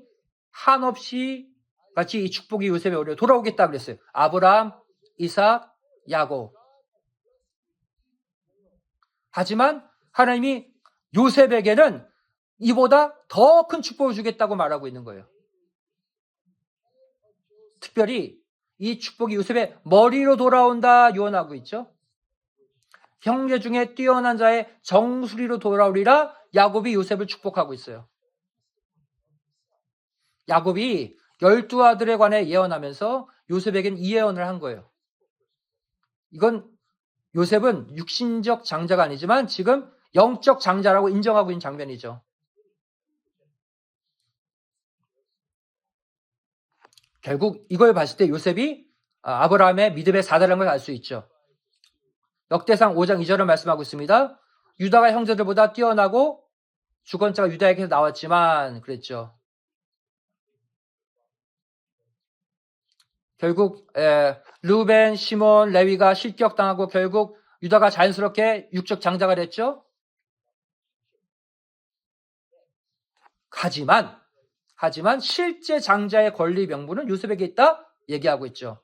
한없이 같이 이 축복이 요셉에 오려 돌아오겠다 그랬어요. 아브라함, 이삭, 야곱. 하지만 하나님이 요셉에게는 이보다 더 큰 축복을 주겠다고 말하고 있는 거예요. 특별히 이 축복이 요셉의 머리로 돌아온다 유언하고 있죠. 형제 중에 뛰어난 자의 정수리로 돌아오리라 야곱이 요셉을 축복하고 있어요. 야곱이 12아들에 관해 예언하면서 요셉에게는 이 예언을 한 거예요. 이건 요셉은 육신적 장자가 아니지만 지금 영적 장자라고 인정하고 있는 장면이죠. 결국 이걸 봤을 때 요셉이 아브라함의 믿음의 4대라는 걸 알 수 있죠. 역대상 5장 2절을 말씀하고 있습니다. 유다가 형제들보다 뛰어나고 주권자가 유다에게서 나왔지만 그랬죠. 결국 르우벤, 시몬, 레위가 실격당하고 결국 유다가 자연스럽게 육적 장자가 됐죠. 하지만 실제 장자의 권리 명분은 요셉에게 있다 얘기하고 있죠.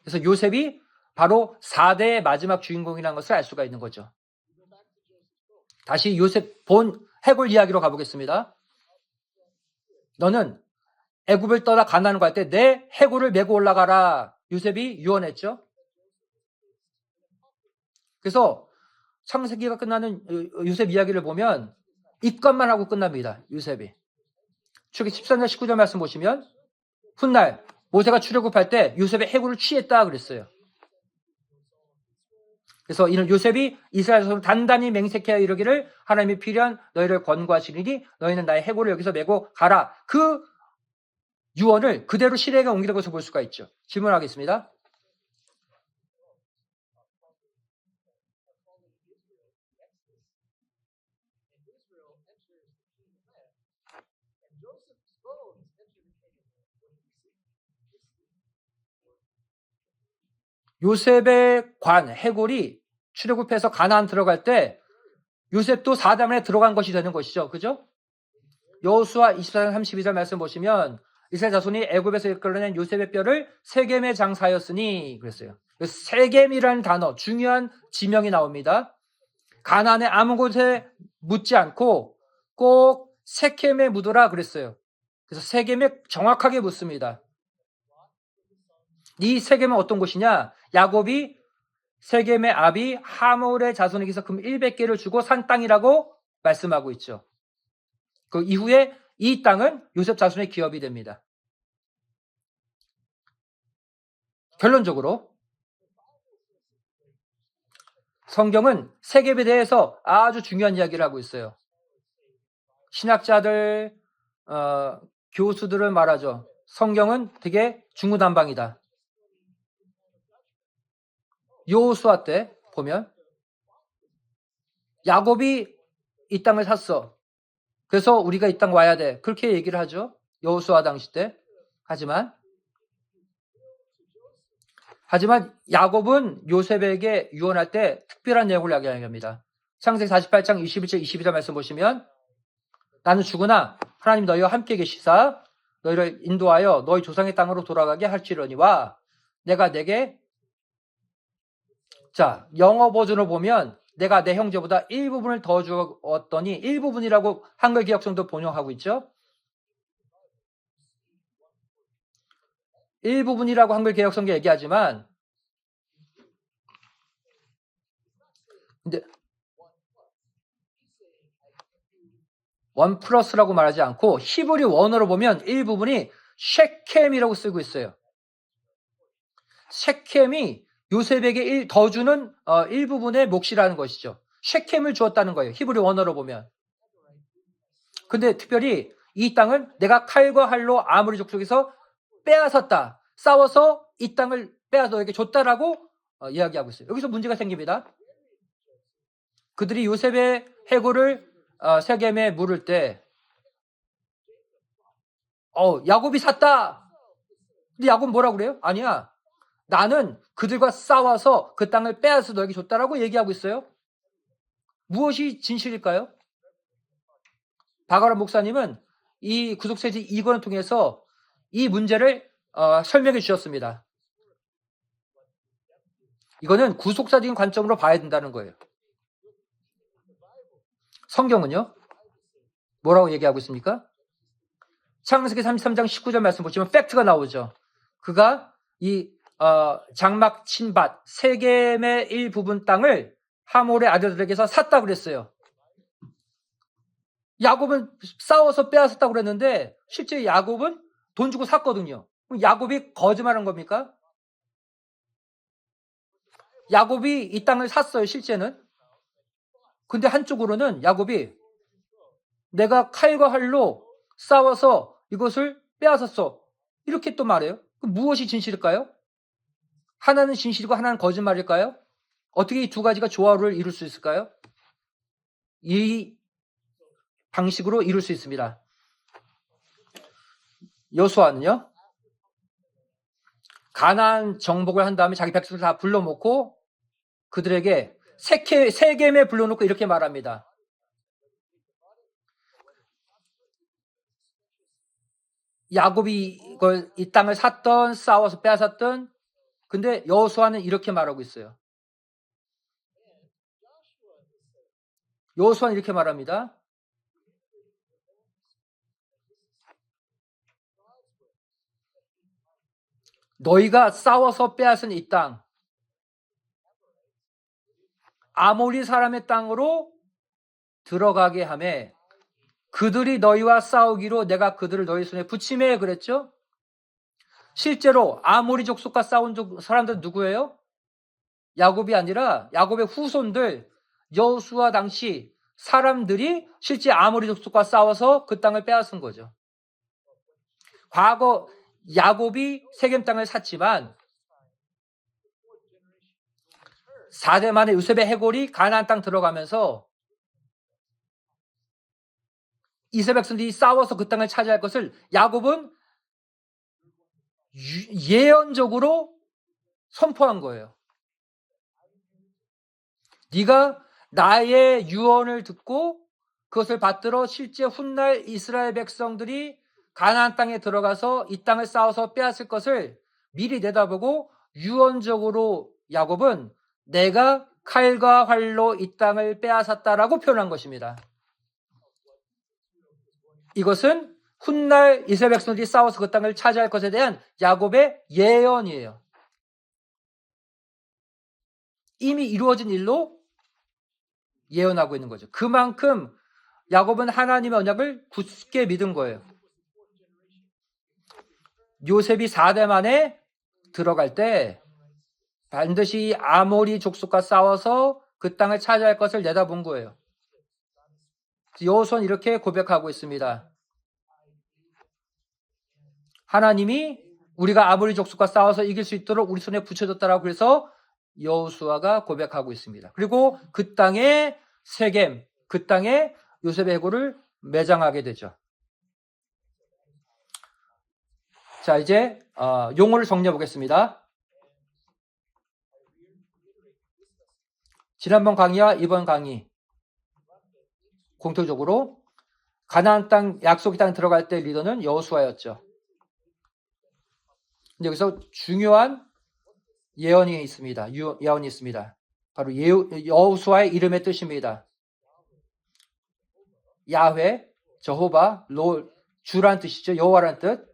그래서 요셉이 바로 4대의 마지막 주인공이라는 것을 알 수가 있는 거죠. 다시 요셉 본 해골 이야기로 가보겠습니다. 너는 애굽을 떠나 가나안을 갈 때 내 해골을 메고 올라가라. 요셉이 유언했죠. 그래서 창세기가 끝나는 요셉 이야기를 보면 입관만 하고 끝납니다. 요셉이. 출애굽기 13장 19절 말씀 보시면 훗날 모세가 출애굽할 때 요셉의 해골을 취했다 그랬어요. 그래서 이는 요셉이 이스라엘 자손을 단단히 맹세케 이르기를 하나님이 필요한 너희를 권고하시리니 너희는 나의 해골을 여기서 메고 가라. 그 유언을 그대로 실행에 옮기는 것을 볼 수가 있죠. 질문하겠습니다. 요셉의 관 해골이 출애굽해서 가나안 들어갈 때 요셉도 사담에 들어간 것이 되는 것이죠. 그죠? 여호수아 24장 32절 말씀 보시면 이스라엘 자손이 애굽에서 이끌어낸 요셉의 뼈를 세겜에 장사하였으니 그랬어요. 세겜이라는 단어 중요한 지명이 나옵니다. 가나안의 아무 곳에 묻지 않고 꼭 세겜에 묻어라 그랬어요. 그래서 세겜에 정확하게 묻습니다. 이 세겜은 어떤 곳이냐? 야곱이 세겜의 아비 하몰의 자손에게서 금 100개를 주고 산 땅이라고 말씀하고 있죠. 그 이후에 이 땅은 요셉 자손의 기업이 됩니다. 결론적으로 성경은 세겜에 대해서 아주 중요한 이야기를 하고 있어요. 신학자들, 교수들은 말하죠. 성경은 되게 중구난방이다. 여호수아 때 보면 야곱이 이 땅을 샀어. 그래서 우리가 이 땅 와야 돼. 그렇게 얘기를 하죠. 여호수아 당시 때. 하지만 야곱은 요셉에게 유언할 때 특별한 내용을 이야기합니다. 창세기 48장 21절 22절 말씀 보시면 나는 죽으나 하나님 너희와 함께 계시사 너희를 인도하여 너희 조상의 땅으로 돌아가게 할지러니와 내가 내게 영어 버전을 보면 내가 내 형제보다 일부분을 더 주었더니 일부분이라고 한글 개혁성도 번역하고 있죠. 일부분이라고 한글 개혁성도 얘기하지만 근데 원 플러스라고 말하지 않고 히브리 원어로 보면 일부분이 셰켐이라고 쓰고 있어요. 셰켐이 요셉에게 더 주는 일부분의 몫이라는 것이죠. 셰켐을 주었다는 거예요. 히브리 원어로 보면. 근데 특별히 이 땅은 내가 칼과 활로 아모리 족속에서 빼앗았다. 싸워서 이 땅을 빼앗아 너에게 줬다라고 이야기하고 있어요. 여기서 문제가 생깁니다. 그들이 요셉의 해골을 세겜에 물을 때 야곱이 샀다. 근데 야곱은 뭐라고 그래요? 아니야. 나는 그들과 싸워서 그 땅을 빼앗아 너에게 줬다라고 얘기하고 있어요. 무엇이 진실일까요? 박아람 목사님은 이 구속세지 2권을 통해서 이 문제를 설명해 주셨습니다. 이거는 구속사적인 관점으로 봐야 된다는 거예요. 성경은요? 뭐라고 얘기하고 있습니까? 창세기 33장 19절 말씀 보시면 팩트가 나오죠. 그가 이 장막 친밭 세겜의 일부분 땅을 하몰의 아들들에게서 샀다고 그랬어요. 야곱은 싸워서 빼앗았다고 그랬는데 실제 야곱은 돈 주고 샀거든요. 그럼 야곱이 거짓말한 겁니까? 야곱이 이 땅을 샀어요, 실제는. 근데 한쪽으로는 야곱이 내가 칼과 활로 싸워서 이것을 빼앗았어. 이렇게 또 말해요. 그럼 무엇이 진실일까요? 하나는 진실이고 하나는 거짓말일까요? 어떻게 이 두 가지가 조화를 이룰 수 있을까요? 이 방식으로 이룰 수 있습니다. 여호수아는요, 가나안 정복을 한 다음에 자기 백성을 다 불러놓고 그들에게 세겜에 불러놓고 이렇게 말합니다. 야곱이 이 땅을 샀던 싸워서 빼앗았던 근데 여호수아는 이렇게 말하고 있어요. 여호수아는 이렇게 말합니다. 너희가 싸워서 빼앗은 이 땅, 아모리 사람의 땅으로 들어가게 하매 그들이 너희와 싸우기로 내가 그들을 너희 손에 붙이매 그랬죠? 실제로 아모리 족속과 싸운 사람들은 누구예요? 야곱이 아니라 야곱의 후손들, 여호수아 당시 사람들이 실제 아모리 족속과 싸워서 그 땅을 빼앗은 거죠. 과거 야곱이 세겜 땅을 샀지만 4대 만에 요셉의 해골이 가나안 땅 들어가면서 이스라엘 백성들이 싸워서 그 땅을 차지할 것을 야곱은 예언적으로 선포한 거예요. 네가 나의 유언을 듣고 그것을 받들어 실제 훗날 이스라엘 백성들이 가나안 땅에 들어가서 이 땅을 싸워서 빼앗을 것을 미리 내다보고 유언적으로 야곱은 내가 칼과 활로 이 땅을 빼앗았다라고 표현한 것입니다. 이것은 훗날 이스라엘 백성들이 싸워서 그 땅을 차지할 것에 대한 야곱의 예언이에요. 이미 이루어진 일로 예언하고 있는 거죠. 그만큼 야곱은 하나님의 언약을 굳게 믿은 거예요. 요셉이 4대 만에 들어갈 때 반드시 아모리 족속과 싸워서 그 땅을 차지할 것을 내다본 거예요. 여호수아는 이렇게 고백하고 있습니다. 하나님이 우리가 아모리 족속과 싸워서 이길 수 있도록 우리 손에 붙여줬다라고 해서 여호수아가 고백하고 있습니다. 그리고 그 땅에 세겜, 그 땅에 요셉의 해골을 매장하게 되죠. 자, 이제 용어를 정리해 보겠습니다. 지난번 강의와 이번 강의 공통적으로 가나안 땅, 약속의 땅에 들어갈 때 리더는 여호수아였죠. 근데 여기서 중요한 예언이 있습니다. 예언이 있습니다. 바로 여호수아의 이름의 뜻입니다. 야훼, 저호바, 주란 뜻이죠. 여호와란 뜻.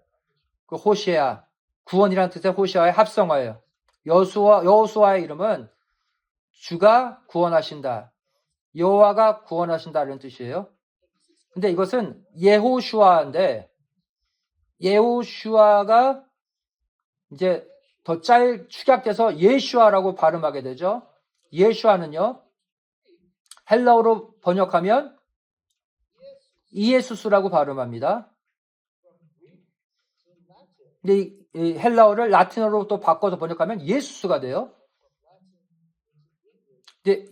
그 호시아, 구원이란 뜻의 호시아의 합성어예요. 여호수아의 이름은 주가 구원하신다. 여호와가 구원하신다 이런 뜻이에요. 근데 이것은 예호슈아인데 예호슈아가 이제 더 축약돼서 예슈아라고 발음하게 되죠. 예슈아는요. 헬라어로 번역하면 이에수스라고 발음합니다. 근데 이 헬라어를 라틴어로 또 바꿔서 번역하면 예수스가 돼요. 근데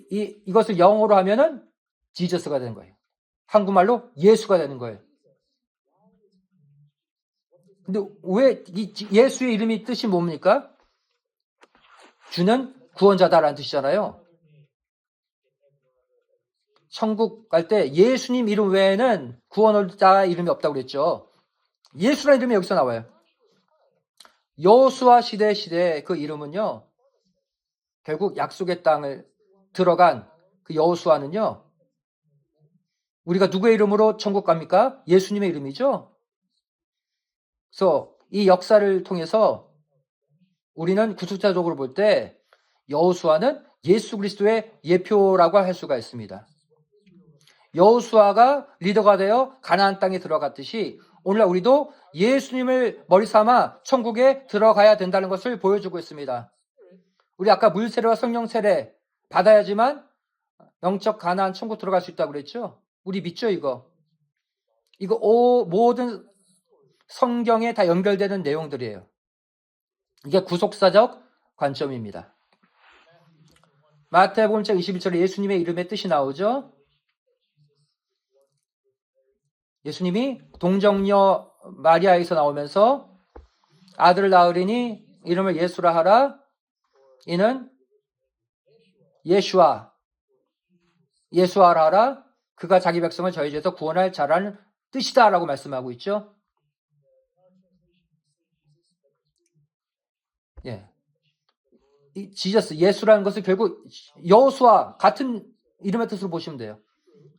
이것을 영어로 하면은 지저스가 되는 거예요. 한국말로 예수가 되는 거예요. 근데 왜 예수의 이름이 뜻이 뭡니까? 주는 구원자다라는 뜻이잖아요. 천국 갈 때 예수님 이름 외에는 구원자 이름이 없다고 그랬죠. 예수라는 이름이 여기서 나와요. 여호수아 시대 그 이름은요. 결국 약속의 땅을 들어간 그 여호수아는요. 우리가 누구의 이름으로 천국 갑니까? 예수님의 이름이죠. 그래서 이 역사를 통해서 우리는 구속자적으로 볼 때 여호수아는 예수 그리스도의 예표라고 할 수가 있습니다. 여호수아가 리더가 되어 가나안 땅에 들어갔듯이 오늘날 우리도 예수님을 머리 삼아 천국에 들어가야 된다는 것을 보여주고 있습니다. 우리 아까 물 세례와 성령 세례 받아야지만 영적 가나안 천국 들어갈 수 있다고 그랬죠? 우리 믿죠 이거? 이거 모든 성경에 다 연결되는 내용들이에요. 이게 구속사적 관점입니다. 마태복음 21절에 예수님의 이름의 뜻이 나오죠? 예수님이 동정녀 마리아에서 나오면서 아들을 낳으리니 이름을 예수라 하라. 이는 예수아라 하라. 그가 자기 백성을 저희 죄에서 구원할 자라는 뜻이다라고 말씀하고 있죠. 예. 이 지저스 예수라는 것을 결국 여호수아 같은 이름의 뜻으로 보시면 돼요.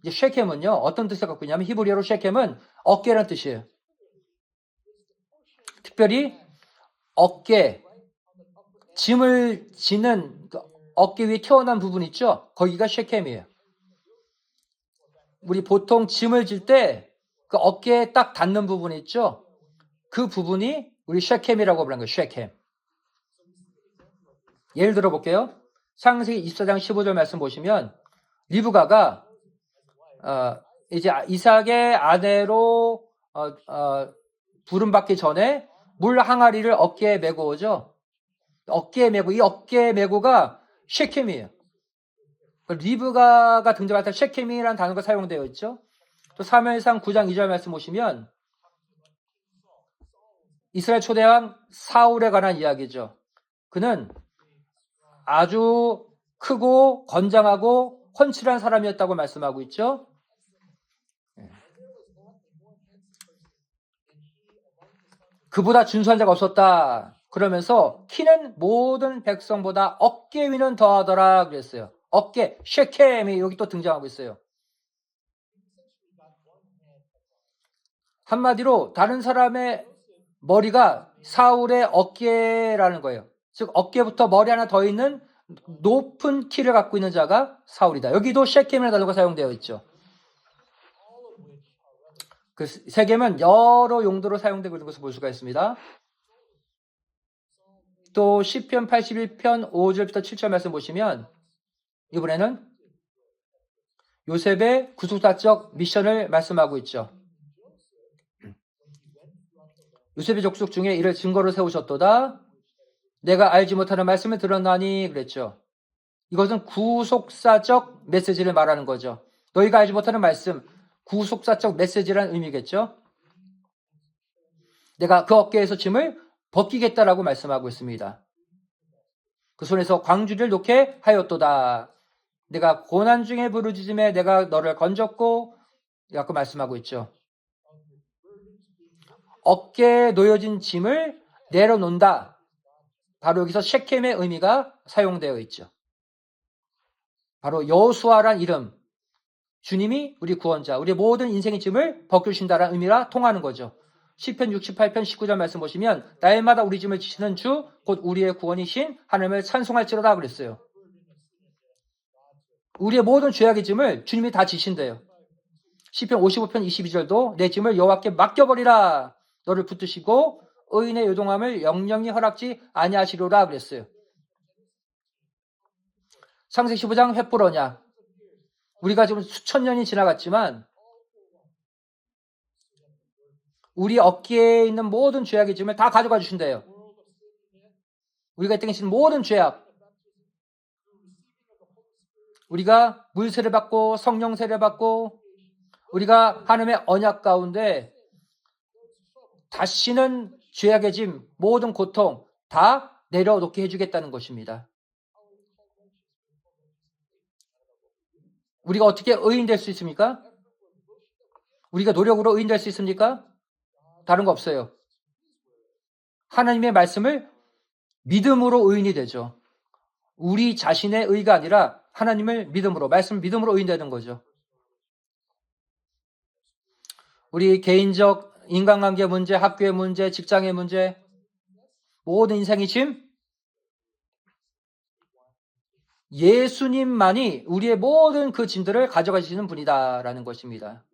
이제 쉐켐은요 어떤 뜻을 갖고 있냐면 히브리어로 쉐켐은 어깨라는 뜻이에요. 특별히 어깨, 짐을 지는 어깨 위에 튀어나온 부분 있죠? 거기가 쉐켐이에요. 우리 보통 짐을 질 때 그 어깨에 딱 닿는 부분이 있죠? 그 부분이 우리 쉐켐이라고 부르는 거예요. 쉐켐. 예를 들어 볼게요. 창세기 24장 15절 말씀 보시면 리브가가 이제 이삭의 아내로 부름받기 전에 물 항아리를 어깨에 메고 오죠. 어깨에 메고, 이 어깨에 메고가 셰켐이에요. 리브가가 등장할 때 셰켐이라는 단어가 사용되어 있죠. 또 사무엘상 9장 2절 말씀 보시면 이스라엘 초대왕 사울에 관한 이야기죠. 그는 아주 크고 건장하고 훤칠한 사람이었다고 말씀하고 있죠. 그보다 준수한 자가 없었다. 그러면서 키는 모든 백성보다 어깨 위는 더하더라 그랬어요. 어깨, 셰켐이 여기 또 등장하고 있어요. 한마디로 다른 사람의 머리가 사울의 어깨라는 거예요. 즉 어깨부터 머리 하나 더 있는 높은 키를 갖고 있는 자가 사울이다. 여기도 셰켐이라는 단어가 사용되어 있죠. 그 셰켐은 여러 용도로 사용되고 있는 것을 볼 수가 있습니다. 또 시편 81편 5절부터 7절 말씀 보시면 이번에는 요셉의 구속사적 미션을 말씀하고 있죠. 요셉의 족속 중에 이를 증거로 세우셨도다. 내가 알지 못하는 말씀을 들었나니 그랬죠. 이것은 구속사적 메시지를 말하는 거죠. 너희가 알지 못하는 말씀, 구속사적 메시지라는 의미겠죠. 내가 그 어깨에서 짐을 벗기겠다라고 말씀하고 있습니다. 그 손에서 광주를 놓게 하였도다. 내가 고난 중에 부르짖음에 내가 너를 건졌고 라고 말씀하고 있죠. 어깨에 놓여진 짐을 내려놓는다. 바로 여기서 셰켐의 의미가 사용되어 있죠. 바로 여호수아란 이름, 주님이 우리 구원자, 우리 모든 인생의 짐을 벗겨주신다는 의미라 통하는 거죠. 시편 68편 19절 말씀 보시면 날마다 우리 짐을 지시는 주, 곧 우리의 구원이신 하나님을 찬송할지로다 그랬어요. 우리의 모든 죄악의 짐을 주님이 다 지신대요. 시편 55편 22절도 내 짐을 여호와께 맡겨버리라. 너를 붙드시고 의인의 요동함을 영영히 허락지 아니하시리라 그랬어요. 창세기 15장 횃불 언약. 우리가 지금 수천 년이 지나갔지만 우리 어깨에 있는 모든 죄악의 짐을 다 가져가 주신대요. 우리가 땡기신 모든 죄악. 우리가 물세를 받고 성령 세를 받고 우리가 하나님의 언약 가운데 다시는 죄악의 짐, 모든 고통 다 내려놓게 해주겠다는 것입니다. 우리가 어떻게 의인 될 수 있습니까? 우리가 노력으로 의인 될 수 있습니까? 다른 거 없어요. 하나님의 말씀을 믿음으로 의인이 되죠. 우리 자신의 의가 아니라 하나님을 믿음으로, 말씀을 믿음으로 의인 되는 거죠. 우리 개인적 인간관계 문제, 학교의 문제, 직장의 문제, 모든 인생의 짐, 예수님만이 우리의 모든 그 짐들을 가져가시는 분이다라는 것입니다.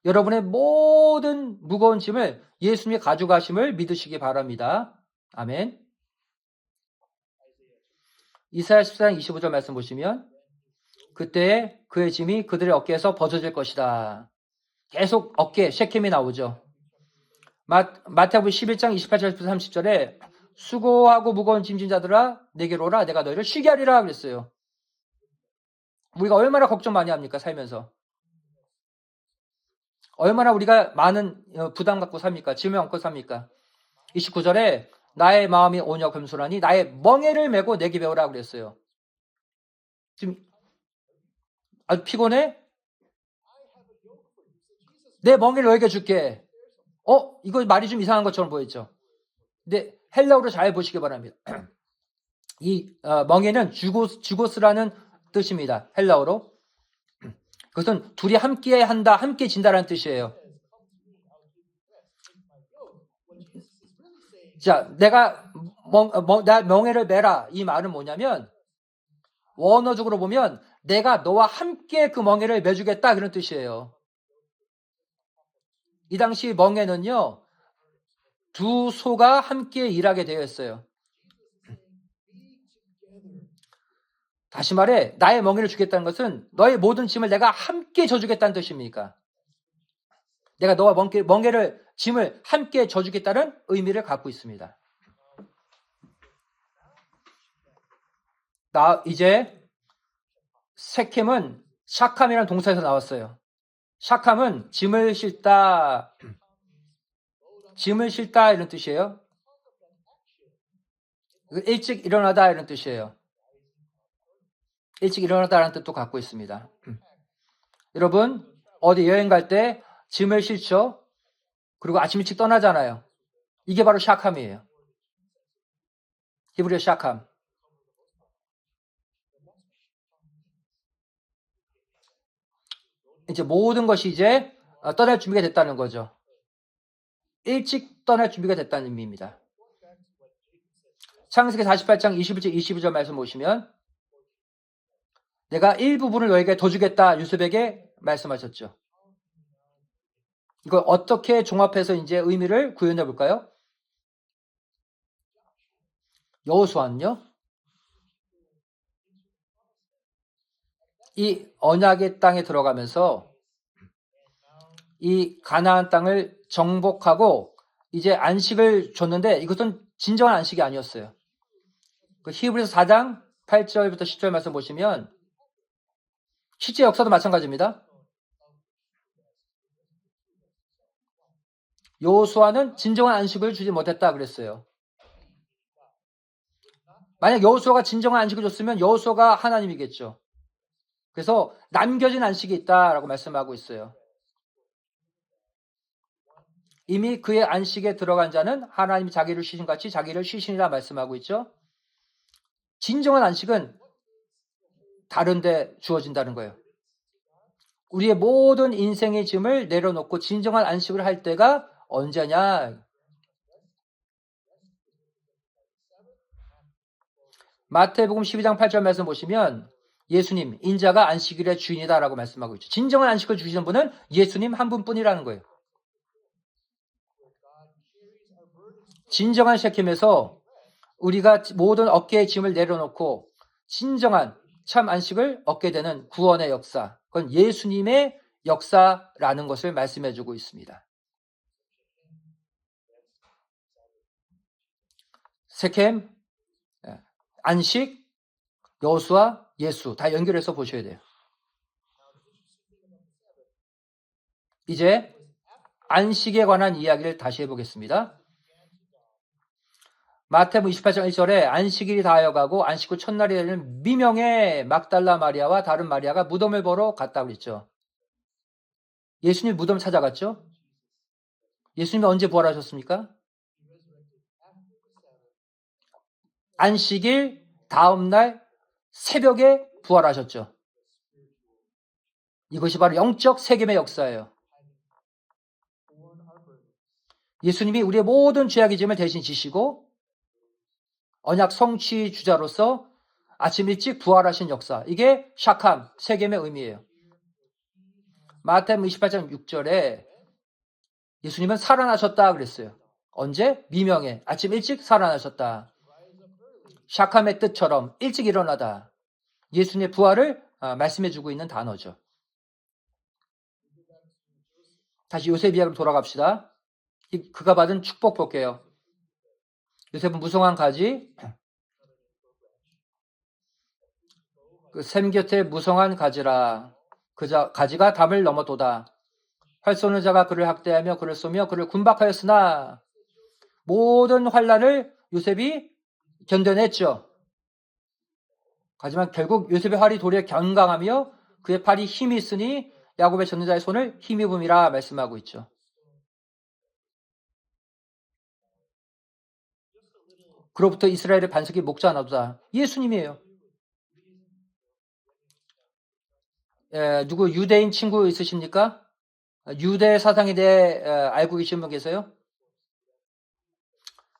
여러분의 모든 무거운 짐을 예수님이 가져가심을 믿으시기 바랍니다. 아멘. 이사야 14장 25절 말씀 보시면 그때 그의 짐이 그들의 어깨에서 벗어질 것이다. 계속 어깨, 셰켐이 나오죠. 마태복음 11장 28절부터 30절에 수고하고 무거운 짐진 자들아 내게로 오라 내가 너희를 쉬게 하리라 그랬어요. 우리가 얼마나 걱정 많이 합니까 살면서. 얼마나 우리가 많은 부담 갖고 삽니까? 짐을 안고 삽니까? 29절에 나의 마음이 온유하고 겸손하니 나의 멍에를 메고 내게 배우라 그랬어요. 지금 아주 피곤해? 내 멍에를 너에게 줄게. 이거 말이 좀 이상한 것처럼 보였죠. 근데 헬라어로 잘 보시기 바랍니다. 이 멍에는 주고스라는 뜻입니다. 헬라어로. 그것은 둘이 함께 한다, 함께 진다라는 뜻이에요. 자, 내가 멍에를 메라 이 말은 뭐냐면 원어적으로 보면 내가 너와 함께 그 멍에를 메주겠다 그런 뜻이에요. 이 당시 멍에는요 두 소가 함께 일하게 되어 있어요. 다시 말해 나의 멍에를 주겠다는 것은 너의 모든 짐을 내가 함께 져주겠다는 뜻입니까? 내가 너와 멍에를 짐을 함께 져주겠다는 의미를 갖고 있습니다. 이제 세켐은 샤캄이라는 동사에서 나왔어요. 샤캄은 짐을 싣다 이런 뜻이에요. 일찍 일어나다 이런 뜻이에요. 일찍 일어나다라는 뜻도 갖고 있습니다. 여러분 어디 여행 갈 때 짐을 싣죠. 그리고 아침 일찍 떠나잖아요. 이게 바로 샤캄이에요. 히브리어 샤캄. 이제 모든 것이 이제 떠날 준비가 됐다는 거죠. 일찍 떠날 준비가 됐다는 의미입니다. 창세기 48장 21절 22절 말씀 보시면 내가 일부분을 너에게 더 주겠다 요셉에게 말씀하셨죠. 이걸 어떻게 종합해서 이제 의미를 구현해 볼까요? 여호수아는요. 이 언약의 땅에 들어가면서 이 가나안 땅을 정복하고 이제 안식을 줬는데 이것은 진정한 안식이 아니었어요. 그 히브리서 4장 8절부터 10절 말씀 보시면 실제 역사도 마찬가지입니다. 여호수아는 진정한 안식을 주지 못했다 그랬어요. 만약 여호수아가 진정한 안식을 줬으면 여호수아가 하나님이겠죠. 그래서 남겨진 안식이 있다라고 말씀하고 있어요. 이미 그의 안식에 들어간 자는 하나님이 자기를 쉬신같이 자기를 쉬시니라 말씀하고 있죠. 진정한 안식은 다른 데 주어진다는 거예요. 우리의 모든 인생의 짐을 내려놓고 진정한 안식을 할 때가 언제냐? 마태복음 12장 8절 말씀 보시면 예수님, 인자가 안식일의 주인이다라고 말씀하고 있죠. 진정한 안식을 주시는 분은 예수님 한 분뿐이라는 거예요. 진정한 셰켐에서 우리가 모든 어깨의 짐을 내려놓고 진정한 참 안식을 얻게 되는 구원의 역사, 그건 예수님의 역사라는 것을 말씀해주고 있습니다. 세켐, 안식, 여호수아, 예수 다 연결해서 보셔야 돼요. 이제 안식에 관한 이야기를 다시 해보겠습니다. 마태복음 28장 1절에 안식일이 다하여가고 안식 후 첫날이 되는 미명의 막달라 마리아와 다른 마리아가 무덤을 보러 갔다고 그랬죠. 예수님 무덤 찾아갔죠? 예수님이 언제 부활하셨습니까? 안식일 다음날 새벽에 부활하셨죠. 이것이 바로 영적 세겜의 역사예요. 예수님이 우리의 모든 죄악의 짐을 대신 지시고 언약 성취 주자로서 아침 일찍 부활하신 역사. 이게 샤캄, 세겜의 의미예요. 마태복음 28장 6절에 예수님은 살아나셨다 그랬어요. 언제? 미명에 아침 일찍 살아나셨다. 샤캄의 뜻처럼 일찍 일어나다. 예수님의 부활을 말씀해주고 있는 단어죠. 다시 요셉 이야기로 돌아갑시다. 그가 받은 축복 볼게요. 요셉은 무성한 가지, 그 샘 곁에 무성한 가지라. 그 가지가 담을 넘어도다. 활 쏘는 자가 그를 학대하며 그를 쏘며 그를 군박하였으나 모든 환난을 요셉이 견뎌냈죠. 하지만 결국 요셉의 활이 도리어 견강하며 그의 팔이 힘이 있으니 야곱의 전능자의 손을 힘입음이라 말씀하고 있죠. 그로부터 이스라엘의 반석이 목자 나도다. 예수님이에요. 누구 유대인 친구 있으십니까? 유대 사상에 대해 알고 계신 분 계세요?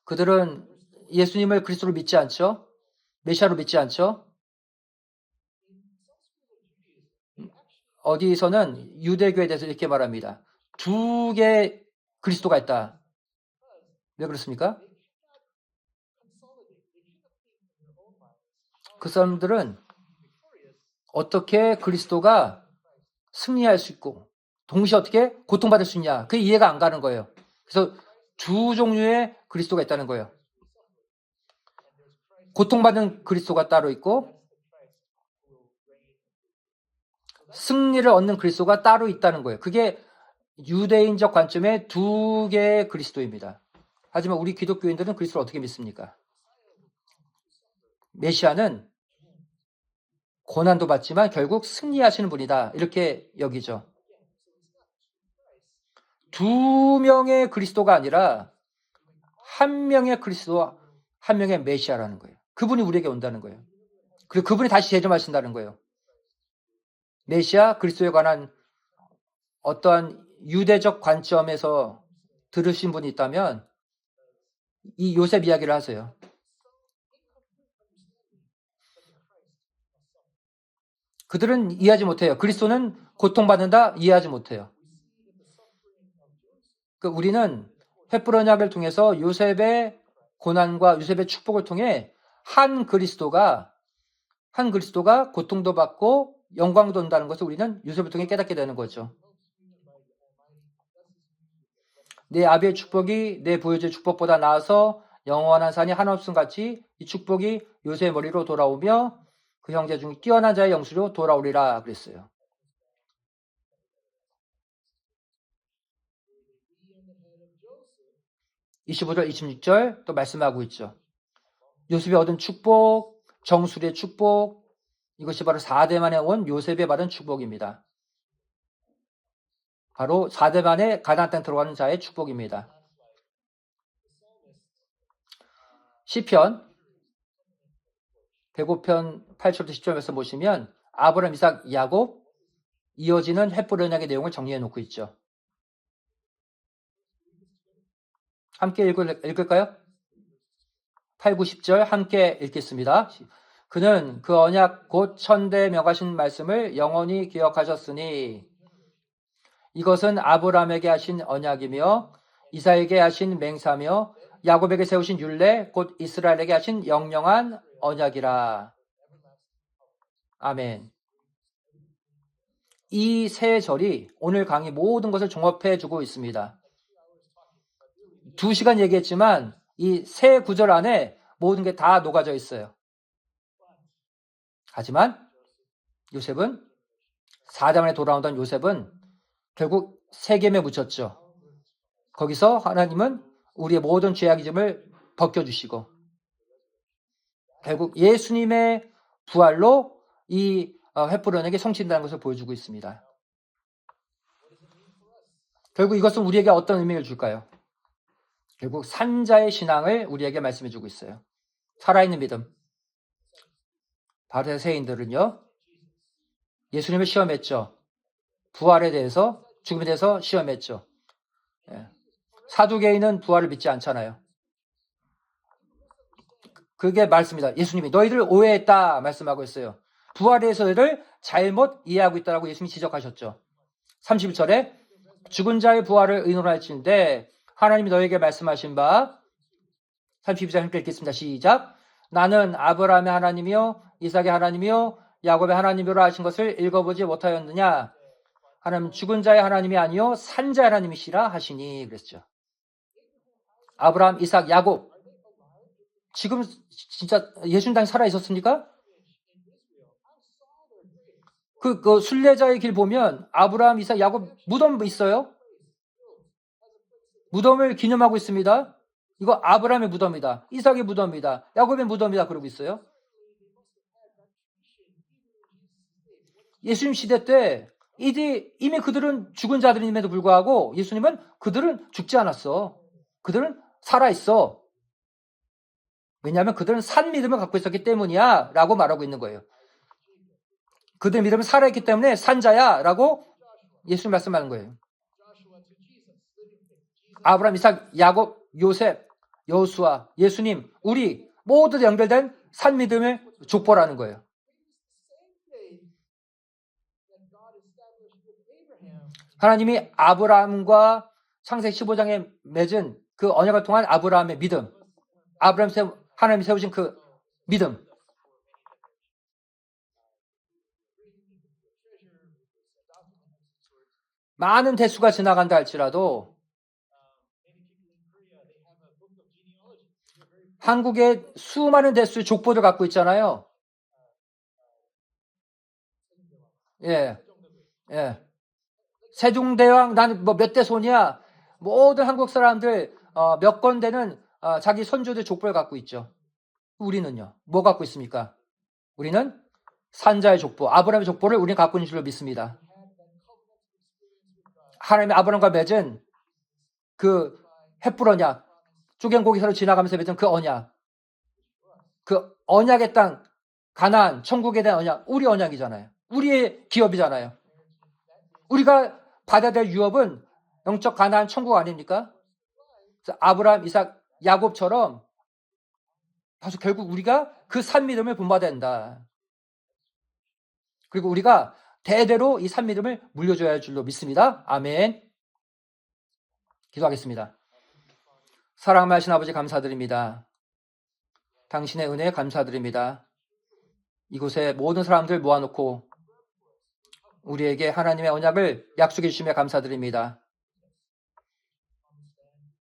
그들은 예수님을 그리스도로 믿지 않죠? 메시아로 믿지 않죠? 어디서는 유대교에 대해서 이렇게 말합니다. 두 개의 그리스도가 있다. 왜 그렇습니까? 그 사람들은 어떻게 그리스도가 승리할 수 있고 동시에 어떻게 고통받을 수 있냐. 그게 이해가 안 가는 거예요. 그래서 두 종류의 그리스도가 있다는 거예요. 고통받는 그리스도가 따로 있고 승리를 얻는 그리스도가 따로 있다는 거예요. 그게 유대인적 관점의 두 개의 그리스도입니다. 하지만 우리 기독교인들은 그리스도를 어떻게 믿습니까? 메시아는 고난도 받지만 결국 승리하시는 분이다. 이렇게 여기죠. 두 명의 그리스도가 아니라 한 명의 그리스도, 한 명의 메시아라는 거예요. 그분이 우리에게 온다는 거예요. 그리고 그분이 다시 재림하신다는 거예요. 메시아, 그리스도에 관한 어떠한 유대적 관점에서 들으신 분이 있다면 이 요셉 이야기를 하세요. 그들은 이해하지 못해요. 그리스도는 고통받는다 이해하지 못해요. 우리는 횃불 언약을 통해서 요셉의 고난과 요셉의 축복을 통해 한 그리스도가 고통도 받고 영광도 온다는 것을 우리는 요셉을 통해 깨닫게 되는 거죠. 내 아비의 축복이 내 보여줄 축복보다 나아서 영원한 산이 한없음 같이 이 축복이 요셉의 머리로 돌아오며 그 형제 중 뛰어난 자의 영수로 돌아오리라 그랬어요. (25절) (26절) 또 말씀하고 있죠. 요셉이 얻은 축복, 정수리의 축복, 이것이 바로 4대 만에 온 요셉의 받은 축복입니다. 바로 4대 만에 가나안 땅 들어가는 자의 축복입니다. 시편 105편 8절부터 10절에서 보시면 아브라함, 이삭, 야곱 이어지는 횃불 언약의 내용을 정리해 놓고 있죠. 함께 읽을까요? 8, 9, 10절 함께 읽겠습니다. 그는 그 언약 곧 천대에 명하신 말씀을 영원히 기억하셨으니 이것은 아브라함에게 하신 언약이며 이삭에게 하신 맹사며 야곱에게 세우신 율례 곧 이스라엘에게 하신 영영한 언약이라. 아멘. 이 세 절이 오늘 강의 모든 것을 종합해 주고 있습니다. 2시간 얘기했지만 이 세 구절 안에 모든 게 다 녹아져 있어요. 하지만 요셉은 4대 만에 돌아온다는 요셉은 결국 세겜에 묻혔죠. 거기서 하나님은 우리의 모든 죄악의 짐을 벗겨주시고 결국 예수님의 부활로 이 횃불 언약이 성취된다는 것을 보여주고 있습니다. 결국 이것은 우리에게 어떤 의미를 줄까요? 결국 산자의 신앙을 우리에게 말씀해주고 있어요. 살아있는 믿음. 바리새인들은요, 예수님을 시험했죠. 부활에 대해서, 죽음에 대해서 시험했죠. 사두개인은 부활을 믿지 않잖아요. 그게 말씀입니다. 예수님이 너희들 오해했다 말씀하고 있어요. 부활에 대해서를 잘못 이해하고 있다고 예수님이 지적하셨죠. 31절에 죽은 자의 부활을 의논할지인데 하나님이 너에게 말씀하신 바 32절 함께 읽겠습니다. 시작. 나는 아브라함의 하나님이요 이삭의 하나님이요 야곱의 하나님이라 하신 것을 읽어보지 못하였느냐. 하나님 죽은 자의 하나님이 아니요 산 자의 하나님이시라 하시니 그랬죠. 아브라함, 이삭, 야곱 지금 진짜 예수님 당시 살아 있었습니까? 그 순례자의 길 보면 아브라함, 이삭, 야곱 무덤 있어요. 무덤을 기념하고 있습니다. 이거 아브라함의 무덤이다. 이삭의 무덤이다. 야곱의 무덤이다. 그러고 있어요. 예수님 시대 때 이미 그들은 죽은 자들임에도 불구하고 예수님은 그들은 죽지 않았어. 그들은 살아있어. 왜냐하면 그들은 산 믿음을 갖고 있었기 때문이야 라고 말하고 있는 거예요. 그들의 믿음은 살아있기 때문에 산자야 라고 예수님 말씀하는 거예요. 아브라함, 이삭, 야곱, 요셉, 여호수아, 예수님, 우리 모두 연결된 산 믿음의 족보라는 거예요. 하나님이 아브라함과 창세기 15장에 맺은 그 언약을 통한 아브라함의 믿음, 하나님이 세우신 그 믿음. 많은 대수가 지나간다 할지라도 한국에 수많은 대수의 족보를 갖고 있잖아요. 예, 예. 세종대왕, 나는 뭐 몇 대 손이야. 모든 한국 사람들 몇 건대는 자기 선조들 족보를 갖고 있죠. 우리는요, 뭐 갖고 있습니까? 우리는 산자의 족보, 아브라함의 족보를 우리는 갖고 있는 줄로 믿습니다. 하나님의 아브라함과 맺은 그 햇불 언약, 쪼갱고기사로 지나가면서 맺은 그 언약, 그 언약의 땅, 가나안, 천국에 대한 언약, 우리 언약이잖아요. 우리의 기업이잖아요. 우리가 받아야 될 유업은 영적 가나안 천국 아닙니까? 아브라함, 이삭, 야곱처럼 바로 결국 우리가 그 산 믿음을 본받아야 된다. 그리고 우리가 대대로 이 산 믿음을 물려줘야 할 줄로 믿습니다. 아멘. 기도하겠습니다. 사랑하신 아버지 감사드립니다. 당신의 은혜에 감사드립니다. 이곳에 모든 사람들 모아놓고 우리에게 하나님의 언약을 약속해 주시며 감사드립니다.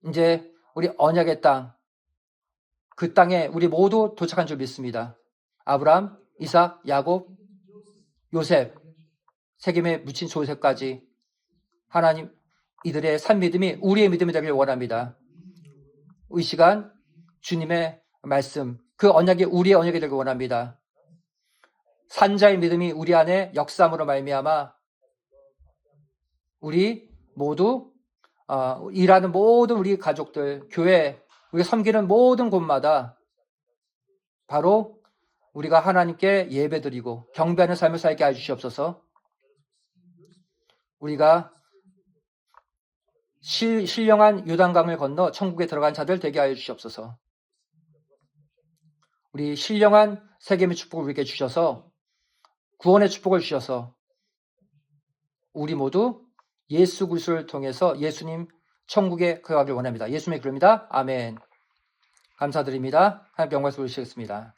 이제 우리 언약의 땅, 그 땅에 우리 모두 도착한 줄 믿습니다. 아브라함, 이삭, 야곱, 요셉, 세겜에 묻힌 조셉까지 하나님 이들의 산 믿음이 우리의 믿음이 되길 원합니다. 이 시간 주님의 말씀, 그 언약이 우리의 언약이 되길 원합니다. 산자의 믿음이 우리 안에 역사함으로 말미암아 우리 모두 일하는 모든 우리 가족들, 교회, 우리가 섬기는 모든 곳마다 바로 우리가 하나님께 예배드리고 경배하는 삶을 살게 해주시옵소서. 우리가 신령한 요단강을 건너 천국에 들어간 자들 되게 하여 주시옵소서. 우리 신령한 세겜의 축복을 우리에게 주셔서 구원의 축복을 주셔서 우리 모두 예수 그리스도를 통해서 예수님 천국에 들어가길 원합니다. 예수님의 기도입니다. 아멘. 감사드립니다. 하나님 영광을 돌리시겠습니다.